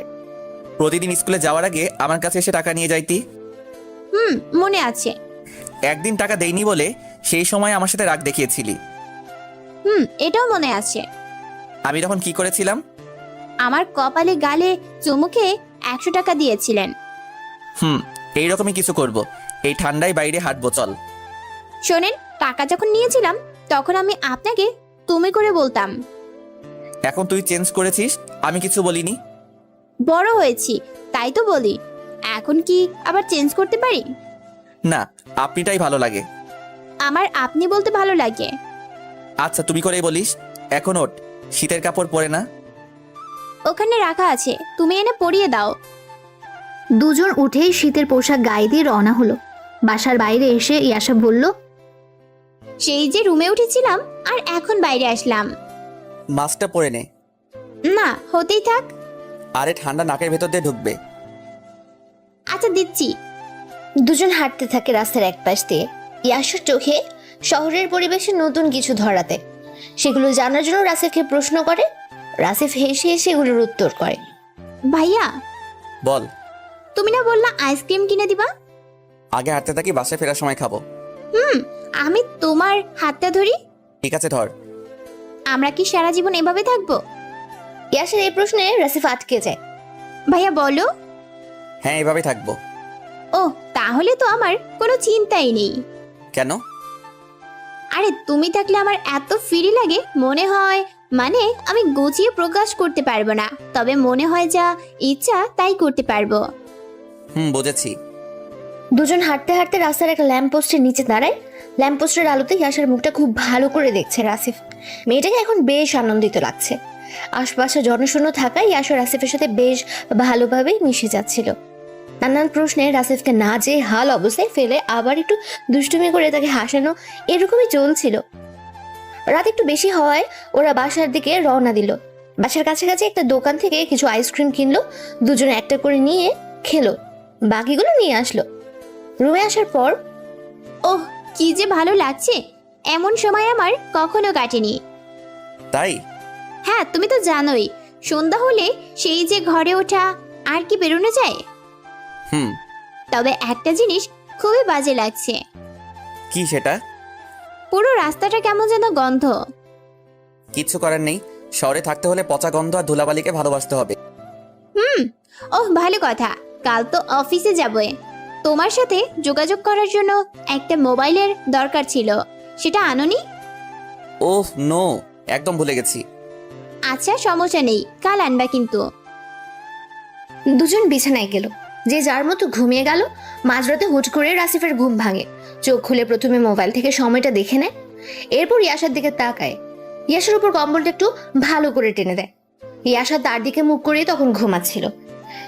প্রতিদিন স্কুলে যাওয়ার আগে আমার কাছে এসে টাকা নিয়ে যাইতি। মনে আছে। একদিন টাকা দেইনি বলে সেই সময় আমার সাথে রাগ দেখিয়েছিলি। এটাও মনে আছে। আমি তখন কি করেছিলাম? আমার কপালে গালে চুমুকে 100 টাকা দিয়েছিলেন। এইরকমই কিছু করব। এই ঠান্ডায় বাইরে হাঁটবো, চল। শোনেন, টাকা যখন নিয়েছিলাম তখন আমি আপনাকে তুমি করে বলতাম। এখন তুই চেঞ্জ করেছিস, আমি কিছু বলিনি। বড় হয়েছি তাই তো বলি। এখন কি আবার চেঞ্জ করতে পারি? না, আপনিটাই ভালো লাগে। আমার আপনি বলতে ভালো লাগে। আচ্ছা, তুমি করেই বলিস। এখন ওঠ, শীতের কাপড় পরে না। ওখানে রাখা আছে, তুমি এনে পরিয়ে দাও। দুজন উঠেই শীতের পোশাক গায়ে দিয়ে রওনা হলো। বাসার বাইরে এসে ইয়াশা বলল, সেই যে রুমে উঠেছিলাম আর এখন বাইরে আসলাম। মাস্কটা পরে নে। না, হতেই থাক। আরে ঠান্ডা নাকের ভেতর দিয়ে ঢুকবে। আচ্ছা, দিচ্ছি। দুজন হাঁটতে থাকে রাস্তার এক পাশ দিয়ে। ইয়াশার চোখে শহরের পরিবেশে নতুন কিছু ধরাতে। সেগুলো জানার জন্য রাসিফকে প্রশ্ন করে। রাসিফ হেসে হেসে এগুলোর উত্তর করে। ভাইয়া, বল। তুমি না বললা আইসক্রিম কিনে দিবা? আগে হাঁটতে থাকি, বাসায় ফেরার সময় খাবো। আমি তোমার হাতটা ধরি। ঠিক আছে, ধর। আমরা কি সারা জীবন এভাবে থাকবো? ইয়াসের এই প্রশ্নে রাসিফ আটকে যায়। ভাইয়া বলো। হ্যাঁ, এভাবেই থাকবো। ও, তাহলে তো আমার কোনো চিন্তাই নেই। কেন? আরে তুমি থাকলে আমার এত ফ্রি লাগে, মনে হয় মানে আমি গুছিয়ে প্রকাশ করতে পারবো না, তবে মনে হয় যা ইচ্ছা তাই করতে পারবো। বুঝেছি। দুজন হাঁটতে হাঁটতে রাস্তার একটা ল্যাম্পপোস্টের নিচে দাঁড়ায়। ল্যাম্পপোস্টের আলোতে ইয়াসার মুখটা খুব ভালো করে দেখছে রাসিফ। মেয়েটাকে এখন বেশ আনন্দিত লাগছে। আশপাশে জনশূন্য থাকায় ইয়াসা রাসিফের সাথে বেশ ভালোভাবেই মিশে যাচ্ছিল। নানান প্রশ্নে রাসিফকে না যে হাল অবস্থায় ফেলে আবার একটু দুষ্টুমি করে তাকে হাসানো, এরকমই চলছিল। রাত একটু বেশি হওয়ায় ওরা বাসার দিকে রওনা দিল। বাসার কাছাকাছি একটা দোকান থেকে কিছু আইসক্রিম কিনলো। দুজনে একটা করে নিয়ে খেলো, বাকিগুলো নিয়ে আসলো। রুমে আসার পর ওহ, কি যে ভালো লাগছে, এমন সময় আমার কখনো কাটেনি। তাই? হ্যাঁ, তুমি তো জানোই সন্ধ্যা হলে সেই যে ঘরে ওঠা, আর কি বেরোনো যায়? হুম। তবে একটা জিনিস খুবই বাজে লাগছে, কি সেটা? পুরো রাস্তাটা কেমন যেন গন্ধ। কিচ্ছু করার নেই, শহরে থাকতে হলে পচা গন্ধ আর ধুলাবালিকে ভালোবাসতে হবে। ওহ, ভালো কথা। কাল তো অফিসে যাবে, তোমার সাথে যোগাযোগ করার জন্য একটা মোবাইলের দরকার ছিল, সেটা আনোনি? ওহ নো, একদম ভুলে গেছি। আচ্ছা, সমস্যা নেই, কাল আনবা কিন্তু। দুজন বিছানায় গেল, যে যার মতো ঘুমিয়ে গেল। মাঝরাতে হুট করে রাসিফের ঘুম ভাঙে। চোখ খুলে প্রথমে মোবাইল থেকে সময়টা দেখে নেয়, এরপর ইয়াসার দিকে তাকায়। ইয়াসার উপর কম্বলটা একটু ভালো করে টেনে দেয়। ইয়াসা তার দিকে মুখ করে তখন ঘুমাচ্ছিল।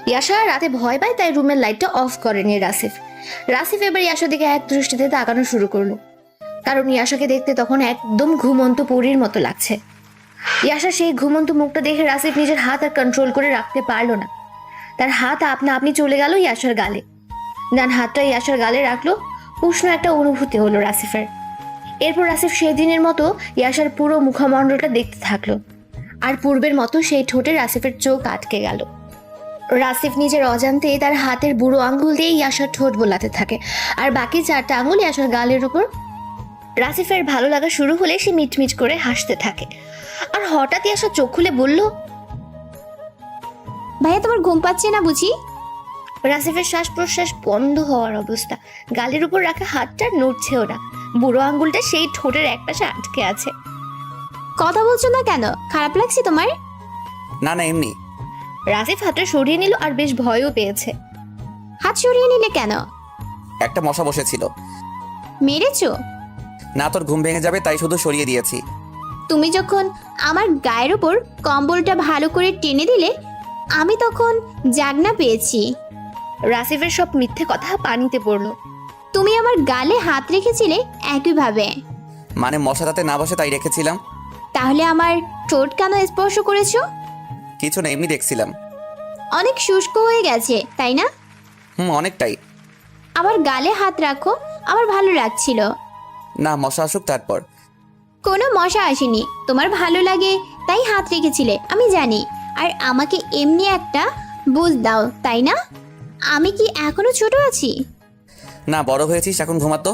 ইয়াসা রাতে ভয় পায়, তাই রুমের লাইটটা অফ করেনি রাসিফ। রাসিফ এবার ইয়াসার দিকে এক দৃষ্টিতে তাকানো শুরু করলো, কারণ ইয়াসাকে দেখতে তখন একদম ঘুমন্ত পরীর মতো লাগছে। ইয়াসার সেই ঘুমন্ত মুখটা দেখে রাসিফ নিজের হাত আর কন্ট্রোল করে রাখতে পারলো না। তার হাত আপনা আপনি চলে গেল ইয়াসার গালে। ডান হাতটা ইয়াসার গালে রাখলো। উষ্ণ একটা অনুভূতি হলো রাসিফের। এরপর রাসিফ সেই দিনের মতো ইয়াসার পুরো মুখমণ্ডলটা দেখতে থাকলো, আর পূর্বের মতো সেই ঠোঁটে রাসিফের চোখ আটকে গেল। রাসিফ নিজের অজান্তে তার হাতের বুড়ো আঙ্গুল দিয়ে ইয়াসার ঠোঁট বোলাতে থাকে, আর বাকি 4টা আঙ্গুল ইয়াসার গালের উপর। রাসিফের ভালো লাগা শুরু হলে সে মিটমিট করে হাসতে থাকে। আর হঠাৎ ইয়াসা চোখ খুলে বলল, ভাইয়া, তোমার ঘুম পাচ্ছে না বুঝি? রাসিফের শ্বাস প্রশ্বাস বন্ধ হওয়ার অবস্থা। গালের উপর রাখা হাতটা নড়ছেও না, বুড়ো আঙ্গুলটা সেই ঠোঁটের একপাশে আটকে আছে। কথা বলছো না কেন? খারাপ লাগছে তোমার? না না, এমনি। রাসিফ হাতটা সরিয়ে নিল আর বেশ ভয়ও পেয়েছে। হাত সরিয়ে নিলে কেন? একটা মশা বসেছিল। মেরেছো? না, তোর ঘুম ভেঙে যাবে তাই শুধু সরিয়ে দিয়েছি। তুমি যখন আমার গায়ের উপর কম্বলটা ভালো করে টেনে দিলে, আমি তখন জাগনা পেয়েছি। রাসিফের সব মিথ্যে কথা পানিতে পড়লো। তুমি আমার গালে হাত রেখেছিলে একইভাবে। মানে মশা তাতে না বসে তাই রেখেছিলাম। তাহলে আমার ঠোঁট কেন স্পর্শ করেছো? কিছু না, এমনি দেখছিলাম। অনেক শুষ্ক হয়ে গেছে, তাই না? অনেকটাই। আমার গালে হাত রাখো, আমার ভালো লাগছিল। না, মশা আসুক তারপর। কোনো মশা আসেনি, তোমার ভালো লাগে তাই হাত রেখেছিলে, আমি জানি। আর আমাকে এমনি একটা বুঝ দাও, তাই না? আমি কি এখনো ছোট আছি? না, বড় হয়েছিস, এখন ঘুমাতো।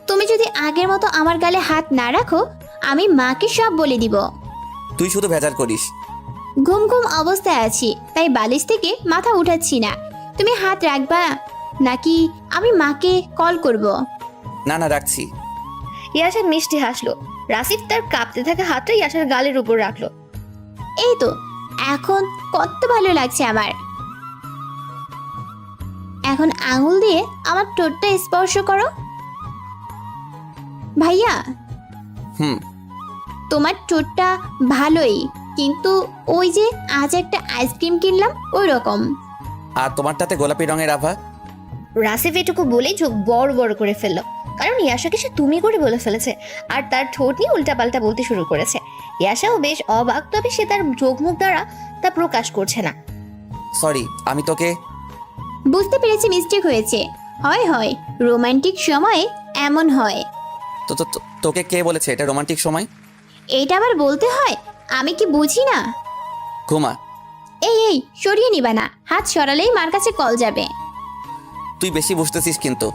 তুমি যদি আগের মতো আমার গালে হাত না রাখো, আমি মাকে সব বলে দিব। তুই শুধু ভেজাল করিস। ঘুম ঘুম অবস্থায় আছি, তাই বালিশ থেকে মাথা উঠাচ্ছি না। তুমি হাত রাখবা নাকি আমি মাকে কল করব? না না, রাখছি। ইয়াসা মিষ্টি হাসলো। রাসিফ তার কাঁপতে থাকা হাতটা ইয়াসার গালের উপর রাখলো। এই তো, এখন কত ভালো লাগছে আমার। এখন আঙুল দিয়ে আমার ঠোঁটটা স্পর্শ করো। ভাইয়া, হুম। তোমার ঠোঁটটা ভালোই, কিন্তু ওই যে আজ একটা আইসক্রিম কিনলাম ওই রকম। আর তোমারটাতে গোলাপি রঙের আভা। রাসিফ এটুকু বলেই চোখ বড় বড় করে ফেললো, কারণ ইয়াসাকে সে তুমি করে বলে ফেলেছে, আর তার ঠোঁট নিয়ে উল্টাপাল্টা বলতে শুরু করেছে। ইয়াসাও বেশ অবাক, তবে সে তার চোখ মুখ দ্বারা তা প্রকাশ করছে না। সরি, আমি তোকে। বুঝতে পেরেছি, মিস্টেক হয়েছে। হয় হয়, রোমান্টিক সময়ে এমন হয়। তোকে কে বলেছে এটা রোমান্টিক সময়? এইটা আবার বলতে হয়? আমি কি বুঝি না? ঘুমা। এই সরিয়ে নিবা না, হাত সরালেই মার কাছে কল যাবে। তুই বেশি বুঝতেছিস কিন্তু।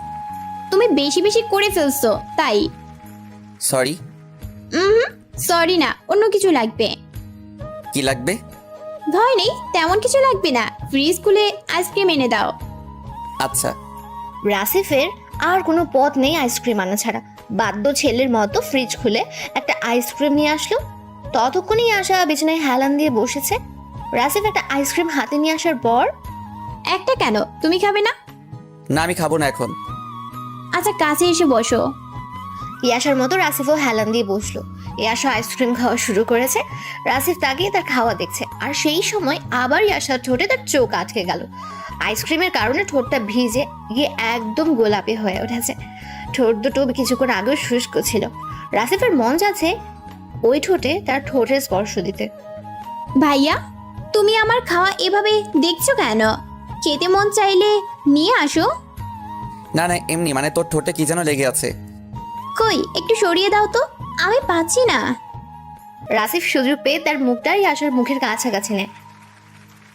তুমি বেশি বেশি করে ফেলছো তাই। সরি। সরি না, অন্য কিছু লাগবে। কি লাগবে? ভয় নেই, তেমন কিছু লাগবে না। ফ্রিজ খুলে আইসক্রিম এনে দাও। আচ্ছা। রাসিফের আর কোনো পথ নেই আইসক্রিম আনা ছাড়া। বাধ্য ছেলের মতো ফ্রিজ খুলে একটা আইসক্রিম নিয়ে আসলো। ততক্ষণই আশা বিছানায় হেলান দিয়ে বসেছে। রাসিফ একটা আইসক্রিম হাতে নিয়ে আসার পর, একটা কেন, তুমি খাবে না? না, আমি খাবো না এখন। আচ্ছা কাছে এসে বসো। ইয়াশার মতো রাসিফও হেলান দিয়ে বসলো। ইয়াশা আইসক্রিম খাওয়া শুরু করেছে। রাসিফ তাকিয়ে তার খাওয়া দেখছে, আর সেই সময় আবার ইয়াশার ঠোঁটে তার চোখ আটকে গেল। আইসক্রিমের কারণে ঠোঁটটা ভিজে গিয়ে একদম গোলাপি হয়ে উঠেছে। ঠোঁট দুটো কিছুক্ষণ আগেও শুষ্ক ছিল। রাসিফের মন যাচ্ছে ওই ঠোঁটে তার ঠোঁটের স্পর্শ দিতে। ভাইয়া, তুমি আমার খাওয়া এভাবে দেখছো কেন? খেতে মন চাইলে নিয়ে আসো। না না, এমনি, মানে তোর ঠোঁটে কি যেন লেগে আছে। কই একটু সরিয়ে দাও তো, আমি পাচ্ছি না। রাসিফ সুযোগ পেয়ে তার মুখটাই ইয়াশার মুখের কাছাকাছি নেয়।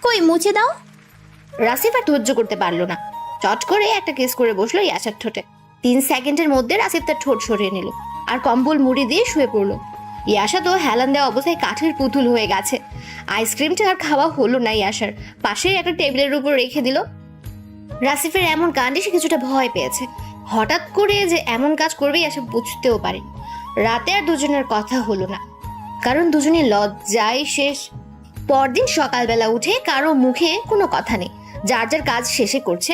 কই মুছে দাও। রাসিফ আর ধৈর্য করতে পারলো না, চট করে একটা কিস করে বসলো ইয়াশার ঠোঁটে। 3 সেকেন্ডের মধ্যে রাসিফ তার ঠোঁট সরিয়ে নিল আর কম্বল মুড়ি দিয়ে শুয়ে পড়লো। ইয়াশা তো হেলান দেওয়া অবস্থায় কাঠের পুতুল হয়ে গেছে। আইসক্রিমটা আর খাওয়া হলো না ইয়াশার, পাশেই একটা টেবিলের উপর রেখে দিল। রাসিফের এমন কাণ্ডে সে কিছুটা ভয় পেয়েছে। হঠাৎ করে যে এমন কাজ করবে ইয়াশা বুঝতেও পারে। রাতে আর দুজনের কথা হলো না, কারণ দুজনের লজ্জায় শেষ। পরদিন সকালবেলা উঠে কারো মুখে কোনো কথা নেই, যার যার কাজ শেষে করছে।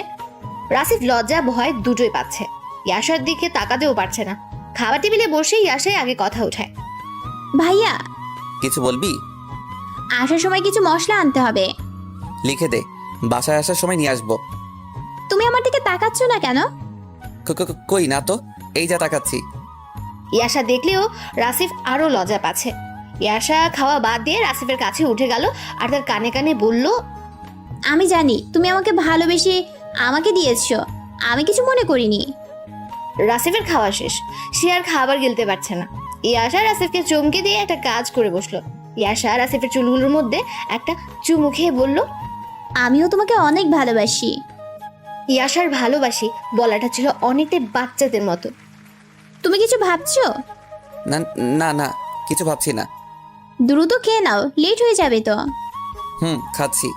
রাসিফ লজ্জা ভয় দুটোই পাচ্ছে, ইয়াশার দিকে তাকাতেও পারছে না। খাবার টেবিলে বসে ইয়াশাই আগে কথা উঠায়। ভাইয়া, কিছু বলবি? আসার সময় কিছু মশলা আনতে হবে। লিখে দে, বাসায় আসার সময় নিয়ে আসবো। তুমি আমার দিকে তাকাচ্ছ না কেন? কই না তো, এই যা তাকাচ্ছি। ইয়াশা দেখলেও রাসিফ আরো লজ্জা পাচ্ছে। ইয়াশা খাওয়া বাদ দিয়ে রাসিফের কাছে উঠে গেল আর তার কানে কানে বলল, আমি জানি তুমি আমাকে ভালোবেসে আমাকে দিয়েছো, আমি কিছু মনে করিনি। রাসিফের খাওয়া শেষ, সে আর খাবার গিলতে পারছে না। ইয়াশা রাসিফকে চমকে দিয়ে একটা কাজ করে বসলো। ইয়াশা রাসিফের চুলগুলোর মধ্যে একটা চুমু খেয়ে বলল, আমিও তোমাকে অনেক ভালোবাসি। ইয়াশার ভালোবাসি বলাটা ছিল অনেকটাই বাচ্চাদের মতো। তুমি কিছু ভাবছো? না না না, কিছু ভাবছি না। দ্রুত খেয়ে নাও, লেট হয়ে যাবে তো। খাচ্ছি।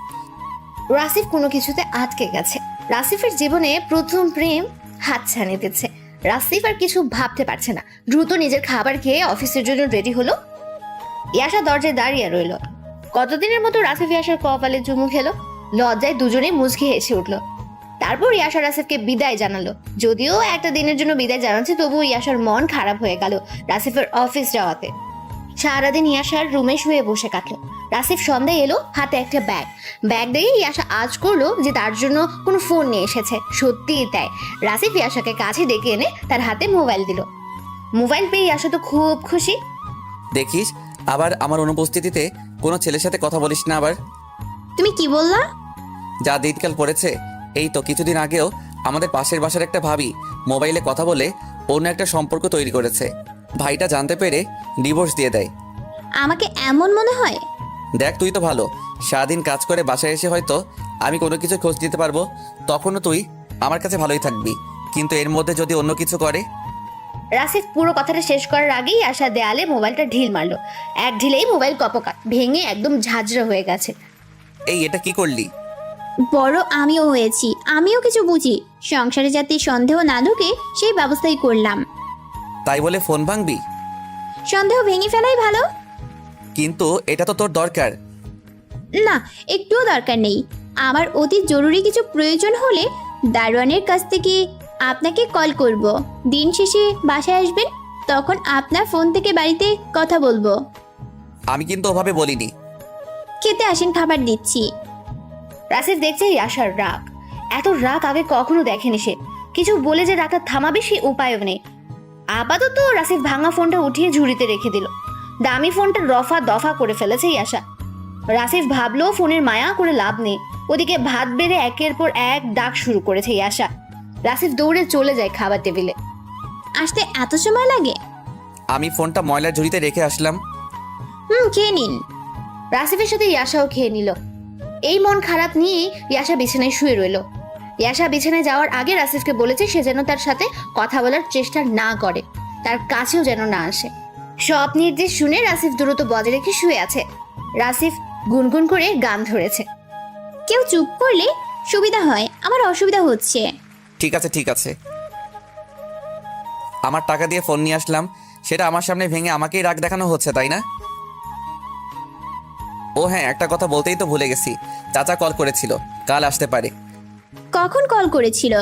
রাসিফ কোনো কিছুতে আটকে গেছে। রাসিফের জীবনে প্রথম প্রেম হাতছানি দিচ্ছে। রাসিফ আর কিছু ভাবতে পারছে না। দ্রুত নিজের খাবার খেয়ে অফিসের জন্য রেডি হলো। ইয়াশা দরজায় দাঁড়িয়ে রইল। কতদিনের মতো রাসিফ ইয়াশার কপালে চুমু খেলো। লজ্জায় দুজনেই মুচকি হেসে উঠলো। তারপর ইয়াশা রাসিফকে বিদায় জানালো। যদিও একটা দিনের জন্য বিদায় জানাচ্ছে, তবুও ইয়াশার মন খারাপ হয়ে গেল রাসিফের অফিস যাওয়াতে। সারাদিন ইয়াশার রুমে শুয়ে বসে কাটলো। রাসিফ সন্ধ্যায় এলো, হাতে একটা ব্যাগ দেখে ইয়াশা আজ করলো যে তার জন্য কোনো ফোন নিয়ে এসেছে। সত্যিই তাই, রাসিফ ইয়াশাকে কাছে ডেকে এনে তার হাতে মোবাইল দিল। মোবাইল পেয়ে ইয়াশা তো খুব খুশি। দেখিস, আবার আমার অনুপস্থিতিতে কোনো ছেলের সাথে কথা বলিস না আবার। তুমি কি বললা? যা দিনকাল পড়েছে। এই তো কিছুদিন আগেও আমাদের পাশের বাসার একটা ভাবি মোবাইলে কথা বলে অন্য একটা সম্পর্ক তৈরি করেছে। ভাইটা জানতে পেরে ডিভোর্স দিয়ে দেয়। আমাকে এমন মনে হয়? দেখ, তুই তো ভালো, সারাদিন কাজ করে বাসায় এসে হয়তো আমি কোনো কিছু খোঁজ দিতে পারবো, তখনও তুই আমার কাছে ভালোই থাকবি। কিন্তু এর মধ্যে যদি অন্য কিছু করে। রাসিফ পুরো কথাটা শেষ করার আগেই আশা দেয়ালে মোবাইলটা ঢিল মারলো। এক ঢিলেই মোবাইল কপকাট ভেঙে একদম ঝাঁঝরা হয়ে গেছে। এই, এটা কি করলি? বড় আমিও হয়েছি, আমিও কিছু বুঝি। সংসারে যাতে সন্দেহ না ঢুকে সেই ব্যবস্থাই করলাম। তাই বলে ফোন ভাঙবি? সন্দেহ ভেঙে ফেলাই ভালো। কিন্তু এটা তো তোর দরকার। না, একটুও দরকার নেই। আমার অতি জরুরি কিছু প্রয়োজন হলে দারোয়ানের কাছ থেকে আপনাকে কল করব। দিন শেষে বাসায় আসবেন, তখন আপনার ফোন থেকে বাড়িতে কথা বলবো। আমি কিন্তু ওভাবে বলিনি। খেতে আসেন, খাবার দিচ্ছি। রাসিফ দেখছে ইয়াশার রাগ। এত রাগ আগে কখনো দেখেনি সে। কিছু বলে যে রাগটা থামাবে সে উপায়ও নেই। আপাতত রাসিফ ভাঙা ফোনটা উঠিয়ে ঝুড়িতে রেখে দিল। দামি ফোনটা রফা দফা করে ফেলেছে ইয়াশা। রাসিফ ভাবলো ফোনের মায়া করে লাভ নেই। ওদিকে ভাত বেড়ে একের পর এক ডাক শুরু করেছে ইয়াশা। রাসিফ দৌড়ে চলে যায় খাবার টেবিলে। আসতে এত সময় লাগে? আমি ফোনটা ময়লার ঝুড়িতে রেখে আসলাম। খেয়ে নিন। রাসিফের সাথে ইয়াশাও খেয়ে নিল। এই মন খারাপ নিয়ে ইয়াশা বিছানায় শুয়ে রইল। ইয়াশা বিছানায় যাওয়ার আগে রাসিফকে বলেছে সে যেন তার সাথে কথা বলার চেষ্টা না করে, তার কাছেও যেন না আসে। সব নির্দেশ শুনে রাসিফ দ্রুত বজায় রেখে শুয়ে আছে। রাসিফ গুনগুন করে গান ধরেছে। কেউ চুপ করলে সুবিধা হয়, আমার অসুবিধা হচ্ছে। ঠিক আছে ঠিক আছে। আমার টাকা দিয়ে ফোন নিয়ে আসলাম, সেটা আমার সামনে ভেঙে আমাকেই রাগ দেখানো হচ্ছে, তাই না? ও হ্যাঁ, একটা কথা বলতেই তো ভুলে গেছি। চাচা কল করেছিল, কাল আসতে পারে। কখন কল করেছিল?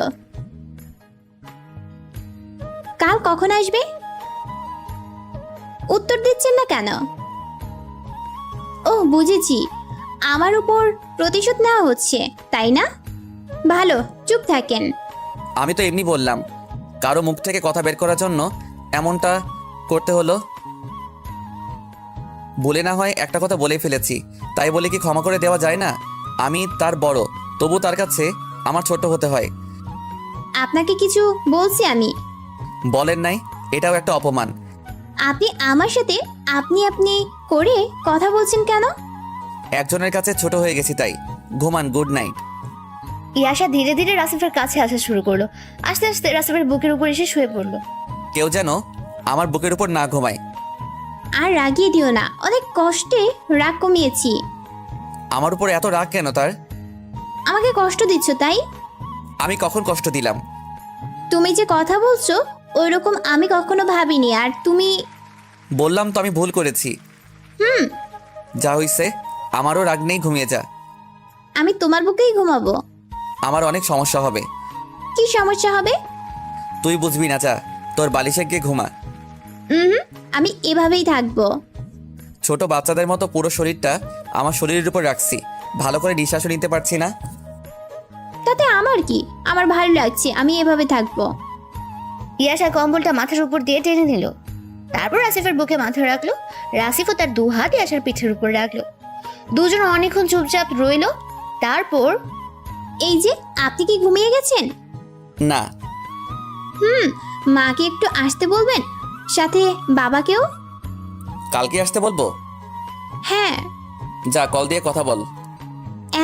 কাল কখন আসবে? উত্তর দিচ্ছেন না কেন? ও বুঝেছি, আমার উপর প্রতিশোধ নেওয়া হচ্ছে, তাই না? ভালো, চুপ থাকেন। আমি তো এমনি বললাম, কারো মুখ থেকে কথা বের করার জন্য এমনটা করতে হলো। বলে না হয় একটা কথা বলে ফেলেছি, তাই বলে কি ক্ষমা করে দেওয়া যায় না? আমি তার বড়, তবু তার কাছে আমার ছোট হতে হয়। আপনাকে কিছু বলছি আমি? বলেন নাই, এটাও একটা অপমান। আপনি আমার সাথে আপনি আপনি করে কথা বলছেন কেন? একজনের কাছে ছোট হয়ে গেছি তাই। ঘুমান, গুড নাইট। ইয়াশা ধীরে ধীরে রাসিফের কাছে আসা শুরু করলো। আস্তে আস্তে রাসিফের বুকের উপর এসে শুয়ে পড়লো। কেউ যেন আমার বুকের উপর না ঘুমায়। আর রাগিয়ে দিও না, অনেক কষ্টে রাগ কমিয়েছি। আমার উপর এত রাগ কেন তার? আমাকে কষ্ট দিচ্ছ তাই? আমি কখন কষ্ট দিলাম? তুমি যে কথা বলছো ওইরকম আমি কখনো ভাবিনি। আর তুমি? বললাম তো আমি ভুল করেছি। যা হইছে, আমারও রাগ নেই, ঘুমিয়ে যা। আমি তোমার বুকেই ঘুমাবো? আমার অনেক সমস্যা হবে। কি সমস্যা হবে? তুই বুঝবি না, যা তোর বালিশে গিয়ে ঘুমা। আমি এভাবেই থাকবো। ছোট বাচ্চাদের মতো পুরো শরীরটা আমার শরীরের উপর রাখছি, ভালো করে নিঃশ্বাসও নিতে পারছি না। তাতে আমার কি? আমার ভালো লাগছে, আমি এভাবে থাকবো। ইয়াশা কম্বলটা মাথার উপর দিয়ে টেনে নিল। তারপর রাসিফের বুকে মাথা রাখলো। রাসিফও তার দু হাত ইয়াশার পিঠের উপর রাখলো। দুজন অনেকক্ষণ চুপচাপ রইল। তারপর এই যে, আপনি কি ঘুমিয়ে গেছেন? না। মাকে একটু আসতে বলবেন, সাথে বাবাকেও। কালকে আসতে বলবো? হ্যাঁ। যা, কল দিয়ে কথা বল।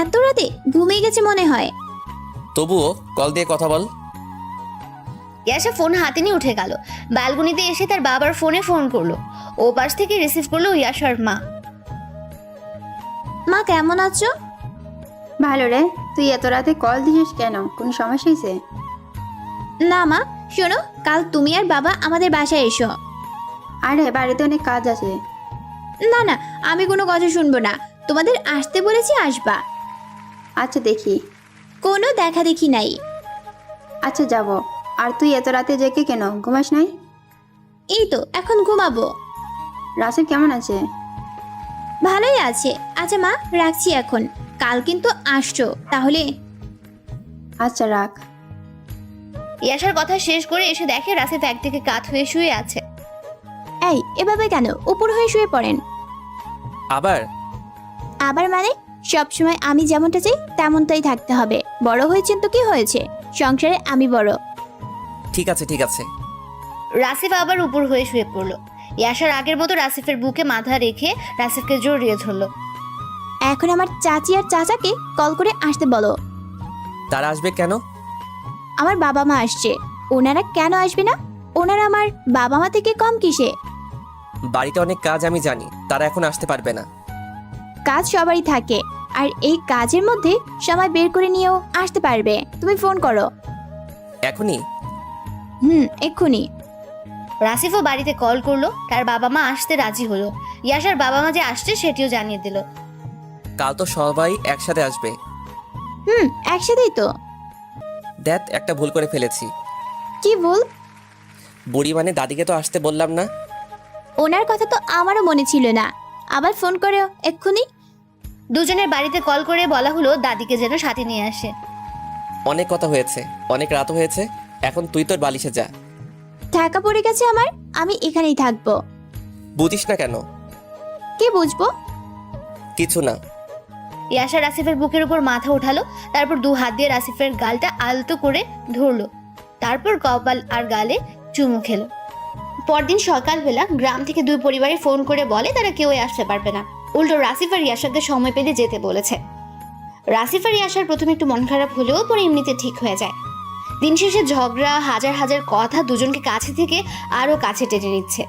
এত রাতে ঘুমিয়ে গেছে মনে হয়। তবুও কল দিয়ে কথা বল। ইয়াশা ফোন হাতে নিয়ে উঠে গেল। ব্যালকনিতে এসে তার বাবার ফোনে ফোন করলো। ও পাশ থেকে রিসিভ করলো ইয়াশার মা। মা কেমন আছো? ভালো রে, তুই এত রাতে কল দিছিস কেন? কোনো সমস্যা হয়েছে? না মা, শোনো, কাল তুমি আর বাবা আমাদের বাসায় এসো। আরে বাড়িতে অনেক কাজ আছে। না না, আমি কোনো কথা শুনবো না। তোমাদের আসতে বলেছি, আসবা। আচ্ছা দেখি। কোনো দেখা দেখি নাই। আচ্ছা যাব। আর তুই এত রাতে জেগে কেন, ঘুমাস নাই? এই তো এখন ঘুমাবো। রাসেল কেমন আছে? ভালোই আছে। আচ্ছা মা, রাখছি এখন। কাল কিন্তু আসছো তাহলে। আচ্ছা রাখ। ইয়াশার কথা শেষ করে এসে দেখে রাসিফ একদিকে কাত হয়ে শুয়ে আছে। এই এভাবে কেন উপর হয়ে শুয়ে পড়েন? আবার? আবার মানে? সবসময় আমি যেমনটা চাই তেমনটাই থাকতে হবে। বড় হয়েছেন তো কি হয়েছে, সংসারে আমি বড়। ঠিক আছে ঠিক আছে। রাসিফ আবার উপর হয়ে শুয়ে পড়লো। ইয়াশার আগের মতো রাসিফের বুকে মাথা রেখে রাসিফকে জড়িয়ে ধরলো। এখন আমার চাচি আর চাচাকে কল করে আসতে বলো। তারা আসবে কেন? আমার বাবা মা আসছে। ওনারা কেন আসবে না? ওনারা আমার বাবা মা থেকে কম কিসে? বাড়িতে অনেক কাজ আমি জানি, তারা এখন আসতে পারবে না। কাজ সবারই থাকে, আর এই কাজের মধ্যে সময় বের করে নিয়েও আসতে পারবে। তুমি ফোন করো। এখনই? এক্ষুনি। রাসিফও বাড়িতে কল করলো। তার বাবা মা আসতে রাজি হলো। ইয়াশার বাবা মা যে আসছে সেটিও জানিয়ে দিল। কাল তো সবাই একসাথে আসবে। একসাথেই তো। দেখ, একটা ভুল করে ফেলেছি। কি ভুল? বুড়ি মানে দাদিকে তো আসতে বললাম না। ওনার কথা তো আমারও মনে ছিল না। আবার ফোন করো এক্ষুনি। দুজনের বাড়িতে কল করে বলা হলো দাদিকে যেন সাথে নিয়ে আসে। অনেক কথা হয়েছে, অনেক রাত হয়েছে, এখন তুই তোর বালিশে যা। ঢাকা পড়ে গেছে আমার, আমি এখানেই থাকবো। বুঝিস না কেন? কি বুঝবো? কিছু না। ইয়াশা রাসিফের বুকের উপর মাথা উঠালো। তারপর দু হাত দিয়ে রাসিফের গালটা আলতো করে ধরলো। তারপর কপাল আর গালে চুমু খেলো। পরদিন সকালবেলা গ্রাম থেকে দুই পরিবারে ফোন করে বলে তারা কেউই আসতে পারবে না, উল্টো রাসিফ আর ইয়াশাকে সময় পেলে যেতে বলেছে। রাসিফ আর ইয়াশার প্রথমে একটু মন খারাপ হলেও পরে এমনিতে ঠিক হয়ে যায়। দিন শেষে ঝগড়া, হাজার হাজার কথা দুজনকে কাছে থেকে আরো কাছে টেনে নিচ্ছে।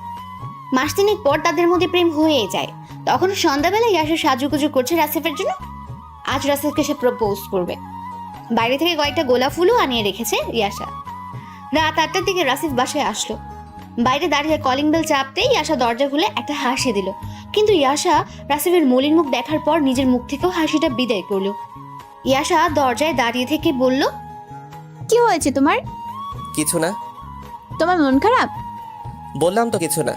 মাস তিনেক পর তাদের মধ্যে প্রেম হয়ে যায়। তখন সন্ধ্যাবেলা ইয়াশা সাজুগুজু করছে রাসিফের জন্য। আজ রাসিফকে সে প্রপোজ করবে। বাইরে থেকে কয়েকটা গোলাপ ফুলও আনিয়ে রেখেছে ইয়াশা। রাত 8টার দিকে রাসিফ বাসায় আসলো। বাইরে দাঁড়িয়ে কলিং বেল চাপতেই ইয়াশা দরজা খুলে একটা হাসি দিল, কিন্তু ইয়াশা রাসিফের মলিন মুখ দেখার পর নিজের মুখ থেকেও হাসিটা বিদায় করলো। ইয়াশা দরজায় দাঁড়িয়ে থেকে বলল, কি হয়েছে তোমার? কিছু না। তোমার মন খারাপ? বললাম তো কিছু না।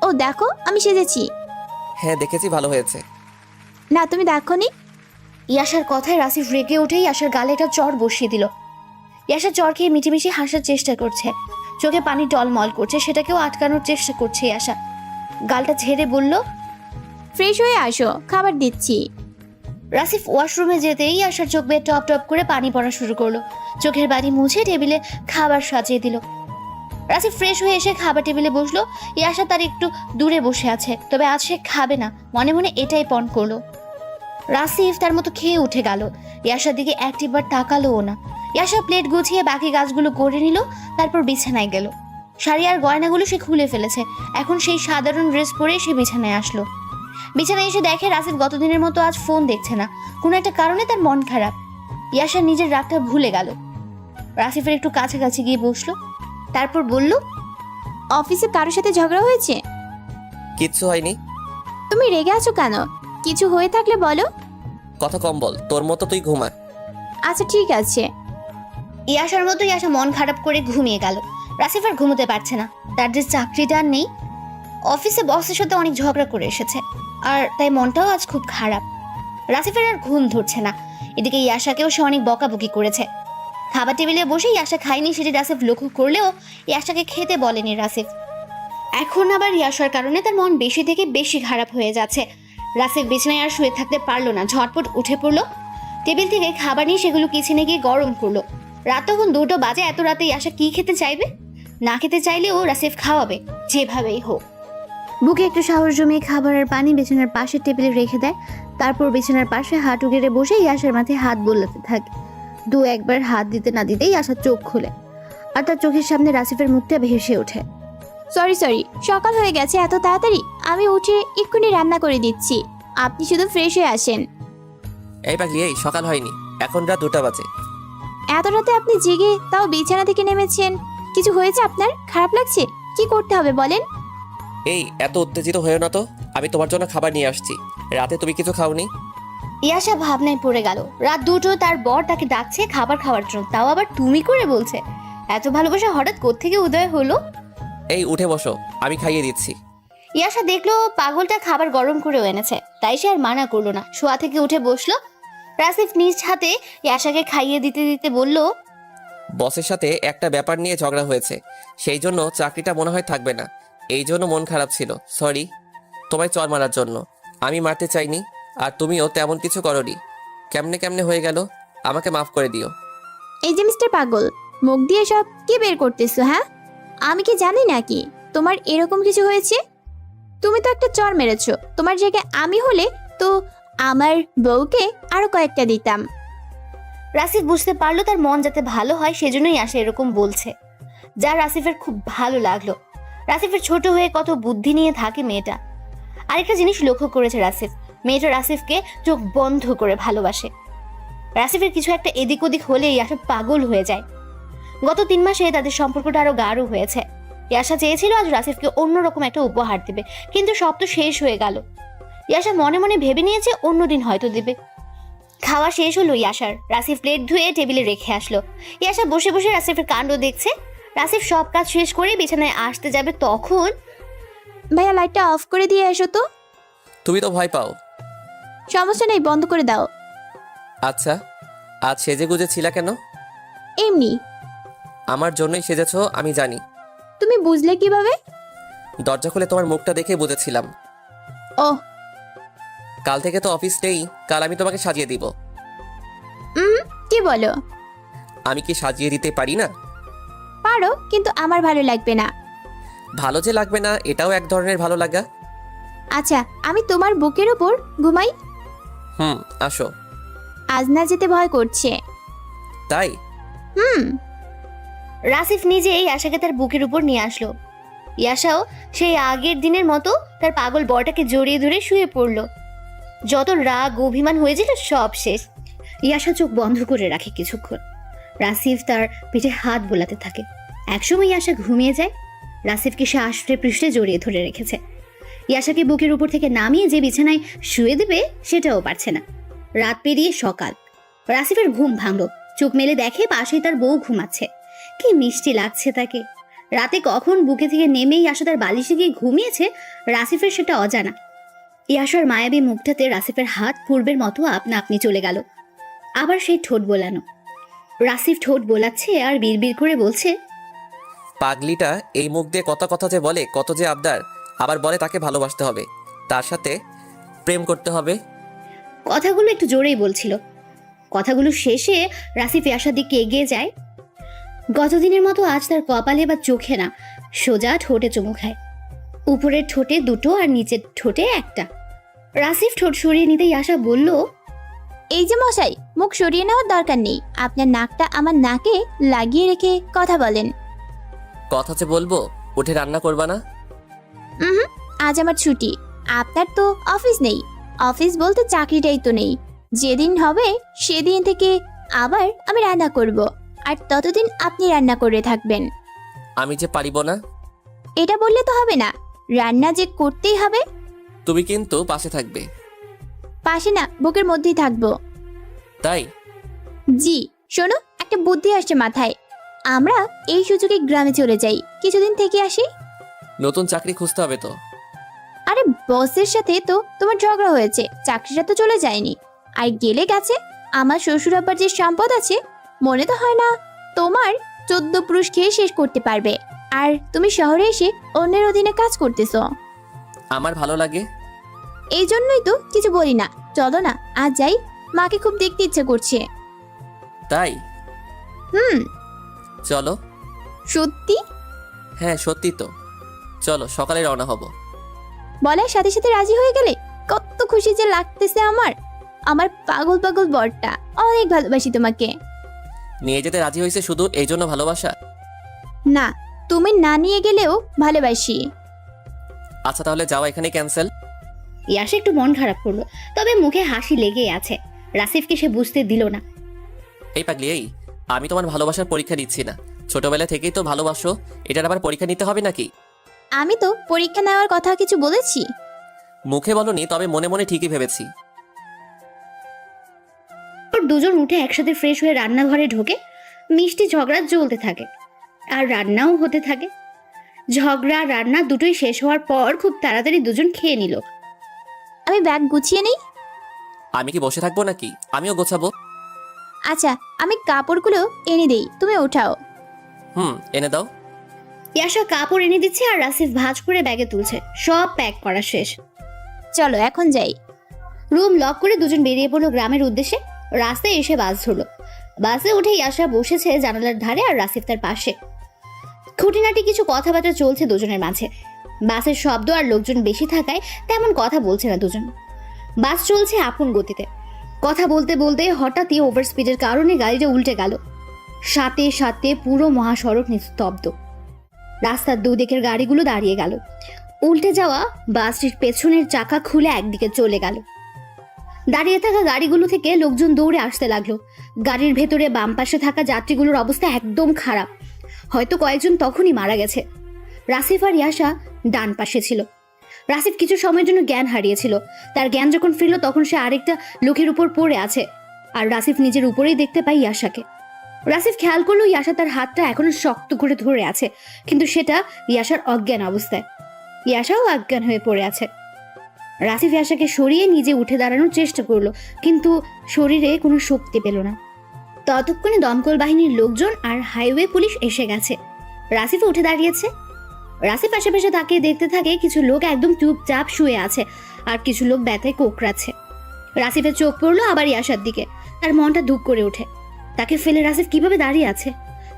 ও দেখো, আমি সেজেছি। হ্যাঁ দেখেছি, ভালো হয়েছে। না, তুমি দেখোনি? ইয়াশার কথায় রাসিফ রেগে উঠেই ইয়াশার গালে একটা চড় বসিয়ে দিল। ইয়াশা চড় খেয়ে মিটিমিটি হাসার চেষ্টা করছে, চোখে পানি টলমল করছে, সেটাকেও আটকানোর চেষ্টা করছে ইয়াশা। গালটা ঝেড়ে বলল, ফ্রেশ হয়ে আসো, খাবার দিচ্ছি। রাসিফ ওয়াশরুমে যেতেই ইয়াশার চোখ বেয়ে টপ টপ করে পানি পড়া শুরু করলো। চোখের বাড়ি মুছে টেবিলে খাবার সাজিয়ে দিল। রাসিফ ফ্রেশ হয়ে এসে খাবার টেবিলে বসলো। ইয়াশা তার একটু দূরে বসে আছে, তবে আজ সে খাবে না, মনে মনে এটাই পণ করলো। রাসিফ তার মতো খেয়ে উঠে গেল, ইয়াশার দিকে একটিবার তাকালোও না। ইয়াশা প্লেট গুছিয়ে বাকি কাজগুলো করে নিল, তারপর বিছানায় গেল। শাড়ি আর গয়নাগুলো সে খুলে ফেলেছে। এখন সেই সাধারণ ড্রেস পরে সে বিছানায় আসলো। বিছানায় এসে দেখে রাসিফ গতদিনের মতো আজ ফোন দেখছে না। কোনো একটা কারণে তার মন খারাপ। ইয়াশা নিজের রাগটা ভুলে গেল। রাসিফের একটু কাছাকাছি গিয়ে বসলো, তারপর বলল, অফিসে কারোর সাথে ঝগড়া হয়েছে? কিচ্ছু হয়নি। তুমি রেগে আছো কেন? কিছু হয়ে থাকলে বলো। কথা কম বল, তোর মতো তুই ঘুমা। আচ্ছা ঠিক আছে। ইয়াশার মতো ইয়াশা মন খারাপ করে ঘুমিয়ে গেল। রাসিফ আর ঘুমোতে পারছে না। তার যে চাকরিটা আর নেই, অফিসে বসের সাথে অনেক ঝগড়া করে এসেছে, আর তাই মনটাও আজ খুব খারাপ। রাসিফের আর ঘুম ধরছে না। এদিকে ইয়াশাকেও সে অনেক বকাবকি করেছে। খাবার টেবিলে বসে ইয়াশা খায়নি সেটি রাসিফ লক্ষ্য করলেও ইয়াশাকে খেতে বলেনি রাসিফ। এখন আবার ইয়াশার কারণে তার মন বেশি থেকে বেশি খারাপ হয়ে যাচ্ছে। রাসিফ বিছানায় আর শুয়ে থাকতে পারলো না, ঝটপট উঠে পড়লো। টেবিল থেকে খাবার নিয়ে সেগুলো কিচেনে গিয়ে গরম করলো। রাত তখন 2টো বাজে। এত রাতে ইয়াশা কি খেতে চাইবে? না খেতে চাইলেও রাসিফ খাওয়াবে, যেভাবেই হোক। বুকে একটু সাহস জমিয়ে খাবার আর পানি বিছানার পাশের টেবিলে রেখে দেয়। তারপর বিছানার পাশে হাঁটু গেড়ে বসে ইয়াশার মাথায় হাত বোলাতে থাকে। একবার হাত দিতে না দিতেই ইয়াশা চোখ খোলে, আর তার চোখের সামনে রাসিফের মুখটা ভেসে ওঠে। সরি, সকাল হয়ে গেছে এত তাড়াতাড়ি? আমি উঠে এক্ষুনি রান্না করে দিচ্ছি, আপনি শুধু ফ্রেশ হয়ে আসেন। এই পাগলি, এই সকাল হয়নি, এখন রাত 2টা বাজে। এত রাতে আপনি জেগে তাও বিছানা থেকে নেমেছেন? কিছু হয়েছে আপনার? খারাপ লাগছে? কি করতে হবে বলেন? এই এত উত্তেজিত হয়েও না তো, আমি তোমার জন্য খাবার নিয়ে আসছি। রাতে তুমি কিছু খাওনি? ইয়াশা ভাবনায় পড়ে গেল। রাত 2টো, তার বর তাকে ডাকছে খাবার খাওয়ার জন্য, তাও আবার তুমি করে বলছে। এত ভালোবাসা হঠাৎ কোত্থেকে উদয় হলো? এই উঠে বসো, আমি খাইয়ে দিচ্ছি। ইয়াশা দেখলো পাগলটা খাবার গরম করেও এনেছে, তাই সে আর মানা করলো না। শোয়া থেকে উঠে বসলো। রাসিফ নিজ হাতে ইয়াশাকে খাইয়ে দিতে দিতে বলল, বসের সাথে একটা ব্যাপার নিয়ে ঝগড়া হয়েছে, সেই জন্য চাকরিটা মনে হয় থাকবে না। এই জন্য মন খারাপ ছিল। সরি তোমায় চর মারার জন্য। আমি মারতে চাইনি, আর তুমিও তেমন কিছু করনি। কেমনে হয়ে গেল, আমাকে মাফ করে দিও। এই যে মিস্টার পাগল, মুখ দিয়ে সব কি বের করতেছো? হ্যাঁ, আমি কি জানি নাকি তোমার এরকম কিছু হয়েছে? তুমি তো একটা চর মেরেছো। তোমার জায়গায় আমি হলে তো আমার বউকে আরো কয়েকটা দিতাম। রাসিফ বুঝতে পারলো তার মন যাতে ভালো হয় সেজন্যই ইয়াশা এরকম বলছে, যা রাসিফের খুব ভালো লাগলো। রাসিফের ছোট হয়ে কত বুদ্ধি নিয়ে থাকে মেয়েটা। আরেকটা জিনিস লক্ষ্য করেছে রাসিফ, মেয়েটা রাসিফকে চোখ বন্ধ করে ভালোবাসে। রাসিফের কিছু একটা এদিক ওদিক হলে ইয়াশা পাগল হয়ে যায়। গত 3 মাসে তাদের সম্পর্কটা আরো গাঢ় হয়েছে। ইয়াশা চেয়েছিল আজ রাসিফকে অন্যরকম একটা উপহার দেবে, কিন্তু সব তো শেষ হয়ে গেল। ইয়াশা মনে মনে ভেবে নিয়েছে অন্যদিন হয়তো দেবে। খাওয়া শেষ হলো ইয়াশার। রাসিফ প্লেট ধুয়ে টেবিলে রেখে আসলো। ইয়াশা বসে বসে রাসিফের কাণ্ড দেখছে। রাসিফ সব কাজ শেষ করে বিছানায় আসতে যাবে, তখন ভাইয়া লাইটটা অফ করে দিয়ে এসো তো। তুমি তো ভয় পাও। সমস্যা নেই, বন্ধ করে দাও। আচ্ছা, আজ সেজে গুজে ছিলা কেন? এমনি। আমার জন্যই সেজেছো আমি জানি। তুমি বুঝলে কিভাবে? দরজা খুলে তোমার মুখটা দেখে বুঝেছিলাম। ও, কাল থেকে তো অফিস নেই, কাল আমি তোমাকে সাজিয়ে দিব। কি বলো? আমি কি সাজিয়ে দিতে পারি না? পারো, কিন্তু আমার ভালো লাগবে না। ভালো যে লাগবে না এটাও এক ধরনের ভালো লাগা। আচ্ছা, আমি তোমার বুকের উপর ঘুমাই। আসো। আজ না যেতে ভয় করছে। তাই? হুম। রাসিফ নিজেই ইয়াশাকে তার বুকের উপর নিয়ে আসলো। ইয়াশাও সেই আগের দিনের মতো তার পাগল বরটাকে জড়িয়ে ধরে শুয়ে পড়লো। যত রাগ অভিমান হয়েছিল সব শেষ। ইয়াশা চোখ বন্ধ করে রাখে কিছুক্ষণ। রাসিফ তার পিঠে হাত বোলাতে থাকে। একসময় ইয়াশা ঘুমিয়ে যায়। রাসিফকে সে আষ্টে পৃষ্ঠে জড়িয়ে ধরে রেখেছে। ইয়াশাকে বুকের উপর থেকে নামিয়ে যে বিছানায় শুয়ে দেবে সেটাও পারছে না। রাত পেরিয়ে সকাল। রাসিফের ঘুম ভাঙল। চোখ মেলে দেখে পাশেই তার বউ ঘুমাচ্ছে। কি মিষ্টি লাগছে তাকে। রাতে কখন বুকে থেকে নেমেই ইয়াশা তার বালিশে গিয়ে ঘুমিয়েছে রাসিফের সেটা অজানা। ইয়াশার মায়াবী মুখটাতে রাসিফের হাত পূর্বের মতো আপনা আপনি চলে গেল। আবার সেই ঠোঁট বোলানো। রাসিফ ঠোঁট বোলাচ্ছে আর বিড়বিড় করে বলছে, পাগলিটা এই মুখ দিয়ে কত কথা যে বলে, কত যে আবদার। আবার বলে তাকে ভালোবাসতে হবে, তার সাথে প্রেম করতে হবে। কথাগুলো একটু জোরেই বলছিল। কথাগুলো শেষে রাসিফ ইয়াশার দিকে এগিয়ে যায়। গতদিনের মতো আজ তার কপালে বা চোখে না, সোজা ঠোঁটে চুমু খায়। উপরের ঠোঁটে দুটো আর নিচের ঠোঁটে একটা। রাসিফ ঠোঁট সরিয়ে নিতে ইয়াশা বলল, এই যে মশাই, মুখ সরিয়ে নেওয়ার দরকার নেই। আপনার নাকটা আমার নাকে লাগিয়ে রেখে কথা বলেন। কথা যে বলবো, উঠে রান্না করবা না? আজ আমার ছুটি। আপনার তো অফিস নেই। অফিস বলতে চাকরিটাই তো নেই। যেদিন হবে সেদিন থেকে আবার আমি রান্না করব, আর ততদিন আপনি রান্না করে থাকবেন। আমি যে পারিব না। এটা বললে তো হবে না, রান্না যে করতেই হবে। তুমি কিন্তু পাশে থাকবে। পাশে না, বুকের মধ্যেই থাকবো। তাই? জি। শোনো, একটা বুদ্ধি আসছে মাথায়। আমরা এই সুযোগে গ্রামে চলে যাই, কিছুদিন থেকে আসি। নতুন চাকরি খুঁজতে হবে তো। আরে বসের সাথে তো তোমার ঝগড়া হয়েছে, চাকরিটা তো চলে যায়নি। আর গেলে গেছে, আমার শ্বশুর আব্বার যে সম্পদ আছে, মনে তো হয় না তোমার 14 পুরুষ খেয়ে শেষ করতে পারবে। আর তুমি শহরে এসে অন্যের অধীনে কাজ করতেছো। আমার ভালো লাগে। এই জন্যই তো কিছু বলি না। চলো না, আজ যাই, মাকে খুব দেখতে ইচ্ছে করছে। তাই? চলো। সত্যি? হ্যাঁ সত্যি তো। চলো, সকালে রওনা হব। বলার সাথে সাথে রাজি হয়ে গেলে কত খুশি যে লাগতেছে আমার। আমার পাগল পাগল বরটা, অনেক ভালোবাসি তোমাকে। নিয়ে যেতে রাজি হয়েছে শুধু এই জন্য ভালোবাসা? না, তুমি না নিয়ে গেলেও ভালোবাসি। আচ্ছা তাহলে যাওয়া এখানে ক্যান্সেল। ইয়াশা একটু মন খারাপ করলো, তবে মুখে হাসি লেগেই আছে। রাসিফকে সে বুঝতে দিল না। এই পাগলি, এই আমি তোমার ভালোবাসার পরীক্ষা নিচ্ছি না। ছোটবেলা থেকেই তো ভালোবাসো, এটার আবার পরীক্ষা নিতে হবে নাকি? আমি তো পরীক্ষা নেওয়ার কথা কিছু বলেছি? মুখে বলনি, তবে মনে মনে ঠিকই ভেবেছি। দুজন উঠে একসাথে ফ্রেশ হয়ে রান্নাঘরে ঢোকে। মিষ্টি ঝগড়া চলতে থাকে আর রান্নাও হতে থাকে। ঝগড়া রান্না দুটোই শেষ হওয়ার পর খুব তাড়াতাড়ি দুজন খেয়ে নিল। আমি ব্যাগ গুছিয়ে নেই। আমি কি বসে থাকবো নাকি? আমিও গোছাবো। আচ্ছা, আমি কাপড়গুলো এনে দেই, তুমি উঠাও। এনে দাও। ইয়াশা কাপড় এনে দিচ্ছে আর রাসিফ ভাঁজ করে ব্যাগে তুলছে। সব প্যাক করা শেষ। চলো এখন যাই। রুম লক করে দুজন বেরিয়ে পড়লো গ্রামের উদ্দেশ্যে। রাস্তায় এসে বাস ধরলো। বাসে উঠে ইয়াশা বসেছে জানালার ধারে আর রাসিফ তার পাশে। খুঁটিনাটি কিছু কথাবার্তা চলছে দুজনের মাঝে। বাসের শব্দ আর লোকজন বেশি থাকায় তেমন কথা বলছে না দুজন। বাস চলছে আপন গতিতে। কথা বলতে বলতে হঠাৎই ওভার স্পিডের কারণে গাড়িটা উল্টে গেল। সাথে সাথে পুরো মহাসড়ক নিস্তব্ধ। রাস্তার দুদিকের গাড়িগুলো দাঁড়িয়ে গেল। উল্টে যাওয়া বাসটির পেছনের চাকা খুলে একদিকে চলে গেল। দাঁড়িয়ে থাকা গাড়িগুলো থেকে লোকজন দৌড়ে আসতে লাগলো। গাড়ির ভেতরে বাম পাশে থাকা যাত্রীগুলোর অবস্থা একদম খারাপ। হয়তো কয়েকজন তখনই মারা গেছে। রাসিফ আর ইয়াশা ডান পাশে ছিল। রাসিফ কিছু সময়ের জন্য জ্ঞান হারিয়েছিল। তার জ্ঞান যখন ফিরল তখন সে আরেকটা লোকের উপর পড়ে আছে আর রাসিফ নিজের উপরেই দেখতে পায় ইয়াশাকে। রাসিফ খেয়াল করলো ইয়াশা তার হাতটা এখনো শক্ত করে ধরে আছে, কিন্তু সেটা ইয়াশার অজ্ঞান অবস্থায়। ইয়াশাও অজ্ঞান হয়ে পড়ে আছে। রাসিফ ইয়াশাকে সরিয়ে নিজে উঠে দাঁড়ানোর চেষ্টা করলো, কিন্তু শরীরে কোনো শক্তি পেল না। ততক্ষণে দমকল বাহিনীর লোকজন আর হাইওয়ে পুলিশ এসে গেছে। রাসিফ উঠে দাঁড়িয়েছে। রাসিফ আশেপাশে তাকিয়ে দেখতে থাকে কিছু লোক একদম চুপচাপ শুয়ে আছে আর কিছু লোক ব্যথায় কোকড়াচ্ছে। রাসিফের চোখ পড়লো আবার ইয়াশার দিকে। তার মনটা ধুক করে ওঠে। তাকে ফেলে রাসিফ কিভাবে দাঁড়িয়ে আছে?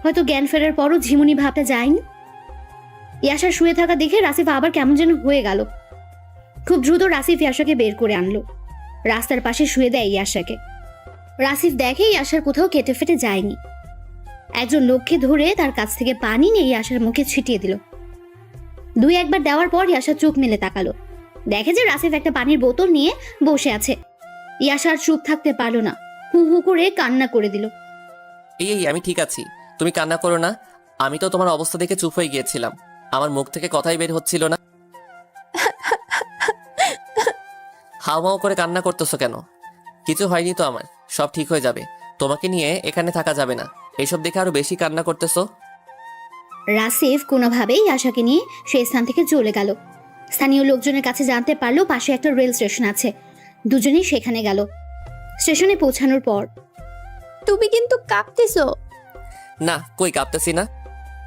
হয়তো জ্ঞান ফেরার পরও ঝিমুনি ভাবটা যায়নি। ইয়াশার শুয়ে থাকা দেখে রাসিফ আবার কেমন যেন হয়ে গেল। খুব দ্রুত রাসিফ ইয়াশাকে বের করে আনলো, রাস্তার পাশে শুয়ে দেয় ইয়াশাকে। রাসিফ দেখে ইয়াশার কোথাও কেটে ফেটে যায়নি। একজন লোককে ধরে তার কাছ থেকে পানি নিয়ে ইয়াশার মুখে ছিটিয়ে দিল। দুই একবার দেওয়ার পর ইয়াশা চোখ মেলে তাকালো, দেখে যে রাসিফ একটা পানির বোতল নিয়ে বসে আছে। ইয়াশার চুপ থাকতে পারলো না, হু হু করে কান্না করে দিল। এই আমি ঠিক আছি, তুমি কান্না করো না। আমি তো তোমার অবস্থা দেখে চুপ হয়ে গিয়েছিলাম, আমার মুখ থেকে কথাই বের হচ্ছিল না। হাওমাও করে কান্না করতেছো কেন? কিছু হয়নি তো আমার, সব ঠিক হয়ে যাবে। তোমাকে নিয়ে এখানে থাকা যাবে না, এইসব দেখে আরো বেশি কান্না করতেছো। রাসিফ কোনোভাবেই ইয়াশাকে নিয়ে সেই স্থান থেকে চলে গেল। স্থানীয় লোকজনের কাছে জানতে পারলো পাশে একটা রেল স্টেশন আছে। দুজনেই সেখানে গেল। স্টেশনে পৌঁছানোর পর, তুমি কিন্তু কাঁপতেছো। না, কই কাঁপতেছি না।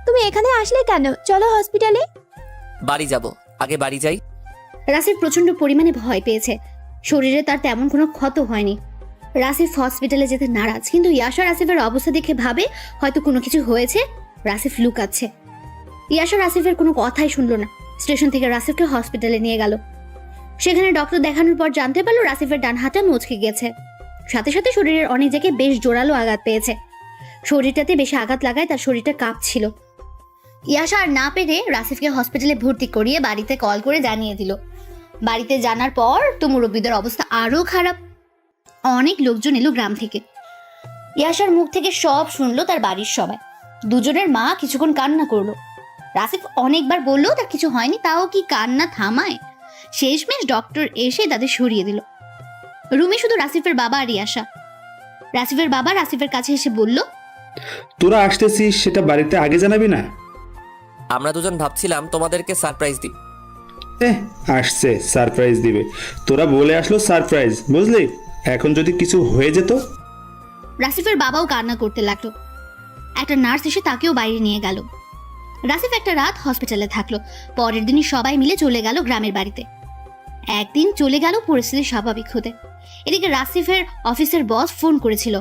তুমি এখানে আসলে কেন? চলো হসপিটালে। বাড়ি যাব, আগে বাড়ি যাই। রাসিফ প্রচন্ড পরিমাণে ভয় পেয়েছে। শরীরে তার তেমন কোনো ক্ষত হয়নি। রাসিফ হসপিটালে যেতে নারাজ, কিন্তু ইয়াশা রাসিফের অবস্থা দেখে ভাবে হয়তো কোনো কিছু হয়েছে। রাসিফ লুকাচ্ছে। ইয়াশা রাসিফের কোনো কথাই শুনলো না। স্টেশন থেকে রাসিফকে হসপিটালে নিয়ে গেল। সেখানে ডক্টর দেখানোর পর জানতে পারলো রাসিফের ডান হাতটা মচকে গেছে। সাথে সাথে শরীরের অনেক জায়গায় বেশ জোরালো আঘাত পেয়েছে। শরীরটাতে বেশি আঘাত লাগায় তার শরীরটা কাঁপছিল। ইয়াশা আর না পেরে রাসিফকে হসপিটালে ভর্তি করিয়ে বাড়িতে কল করে জানিয়ে দিল। বাড়িতে জানার পর তো মুরব্বীদের অবস্থা আরো খারাপ। অনেক লোকজন এলো গ্রাম থেকে। ইয়াশার মুখ থেকে সব শুনলো তার বাড়ির সবাই। দুজনের মা কিছুক্ষণ কান্না করলো। রাসিফ অনেকবার বললো তার কিছু হয়নি, তাও কি কান্না থামায়? শেষমেশ ডক্টর এসে তাদের সরিয়ে দিল। রুমে শুধু রাসিফের বাবা আর ইয়াশা। রাসিফের বাবা রাসিফের কাছে এসে বলল, তোরা আসতেছিস সেটা বাড়িতে আগে জানাবি না? আমরা দুজন ভাবছিলাম তোমাদেরকে সারপ্রাইজ দিই। আসছে সারপ্রাইজ দিবে, তোরা বলে আসলো সারপ্রাইজ, বুঝলি? এখন যদি কিছু হয়ে যেত। রাসিফের বাবাও কান্না করতে লাগলো। একটা নার্স এসে তাকেও বাইরে নিয়ে গেল। রাসিফ একটা রাত হসপিটালে থাকলো। পরের দিনই সবাই মিলে চলে গেল গ্রামের বাড়িতে। একদিন চলে গেল পরিস্থিতি স্বাভাবিক হতে। এদিকে রাসিফের অফিসের বস ফোন করেছিল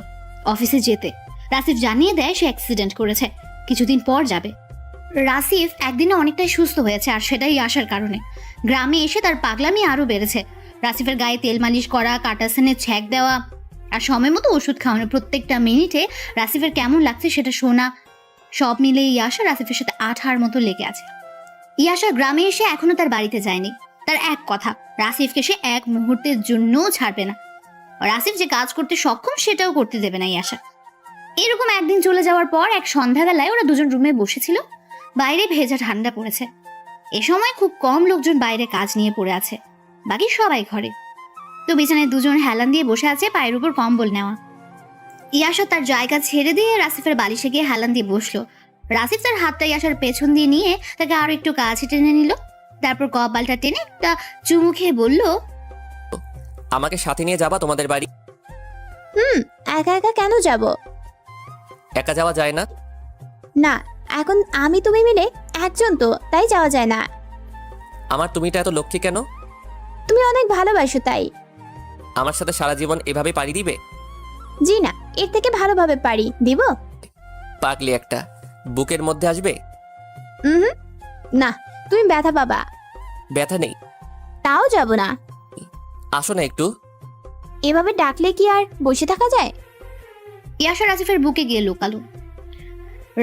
অফিসে যেতে। রাসিফ জানিয়ে দেয় সে অ্যাক্সিডেন্ট করেছে, কিছুদিন পর যাবে। রাসিফ একদিনে অনেকটাই সুস্থ হয়েছে, আর সেটাই আসার কারণে। গ্রামে এসে তার পাগলামি আরো বেড়েছে। রাসিফের গায়ে তেল মালিশ করা, কাটাসেনে ছ্যাঁক দেওয়া, আর সময় মতো ওষুধ খাওয়ানো। প্রত্যেকটা মিনিটে রাসিফের কেমন লাগছে সেটা শোনা, সব মিলে ইয়াশা রাসিফের সাথে আঠার মতো লেগে আছে। ইয়াশা গ্রামে এসে এখনো তার বাড়িতে যায়নি। তার এক কথা, রাসিফকে সে এক মুহূর্তের জন্যও ছাড়বে না। রাসিফ যে কাজ করতে সক্ষম সেটাও করতে দেবে না ইয়াশা। এরকম একদিন চলে যাওয়ার পর এক সন্ধ্যাবেলায় ওরা দুজন রুমে বসেছিল। বাইরে ভেজা ঠান্ডা পড়েছে। এ সময় খুব কম লোকজন বাইরে কাজ নিয়ে পড়ে আছে, বাকি সবাই ঘরে। তো বিছানায় দুজন হেলান দিয়ে বসে আছে, পায়ের উপর কম্বল নেওয়া। ইয়াশা তার জায়গা ছেড়ে দিয়ে রাসিফের বালিশে গিয়ে হেলান দিয়ে বসলো। রাসিফ তার হাতটা ইয়াশার পেছন দিয়ে নিয়ে তাকে আরো একটু কাছে টেনে নিল। তারপর কপালটা টেনে একটা চুমু খেয়ে বলল, আমাকে সাথে নিয়ে যাবা তোমাদের বাড়ি? একা একা কেন যাব? একা যাওয়া যায় না। না, এখন আমি তুমি মিলে একজন, তো তাই যাওয়া যায় না। আমার তুমিটা এত লক্ষ্মী কেন? তুমি অনেক ভালোবাসো তাই। আমার সাথে সারা জীবন এভাবে পাড়ি দিবে? জি না, এর থেকে ভালোভাবে পারি দিব। পাগলি একটা, বুকের মধ্যে আসবে? না, তুমি ব্যথা পাবা। ব্যথা নেই, তাও যাব না। আসো না একটু। এভাবে ডাকলে কি আর বসে থাকা যায়? ইয়াশা রাসিফের বুকে গিয়ে লুকালো।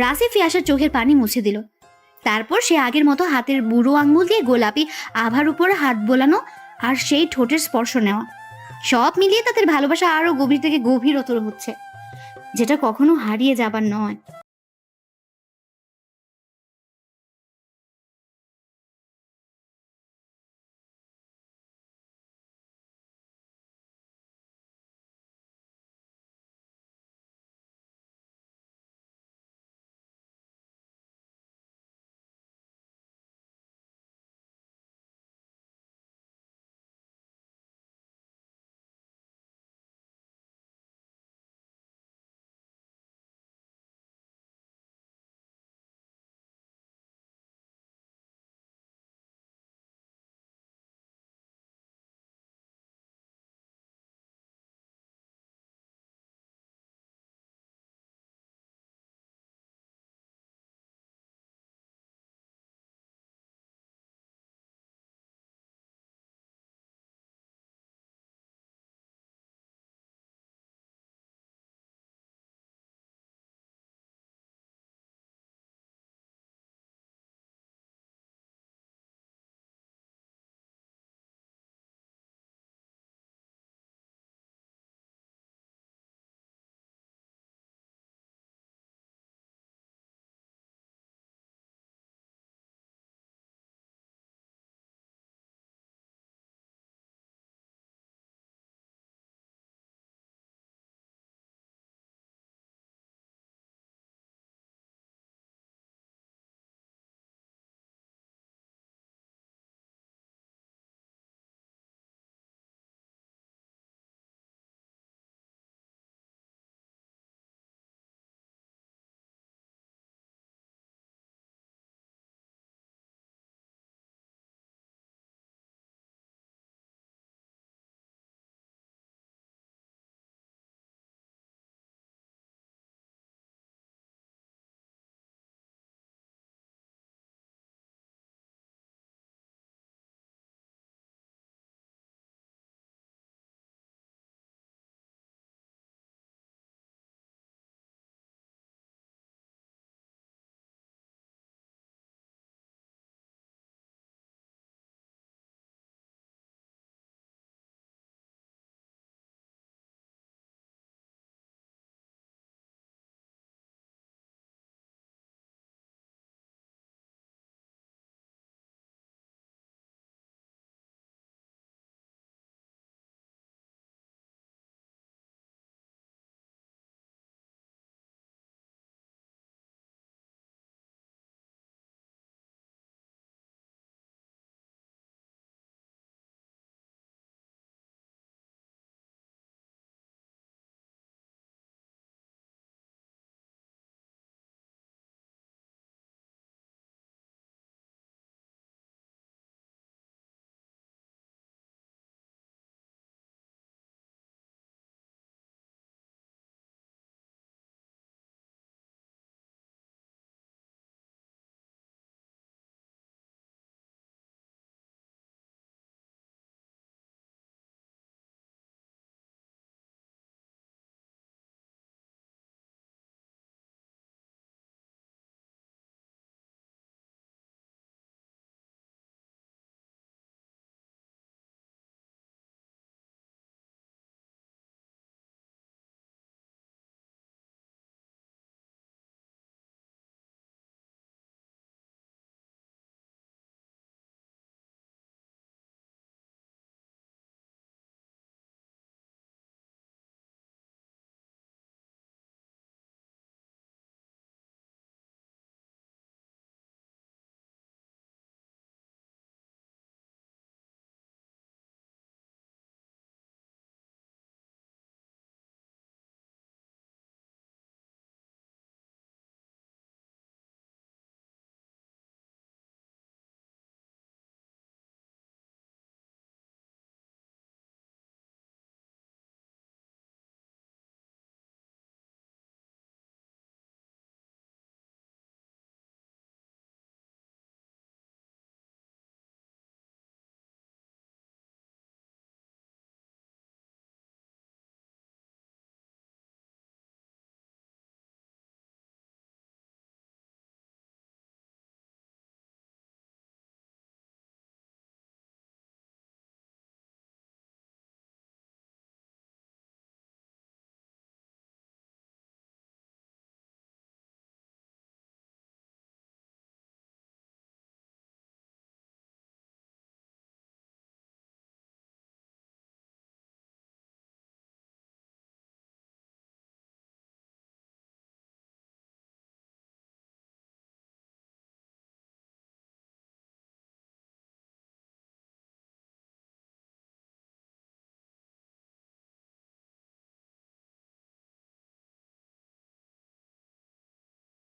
রাসিফ ইয়াশার চোখের পানি মুছে দিল। তারপর সে আগের মতো হাতের বুড়ো আঙ্গুল দিয়ে গোলাপি আভার উপর হাত বোলানো আর সেই ঠোঁটের স্পর্শ নেওয়া, সব মিলিয়ে তাদের ভালোবাসা আরো গভীর থেকে গভীরতর হচ্ছে, যেটা কখনো হারিয়ে যাবার নয়।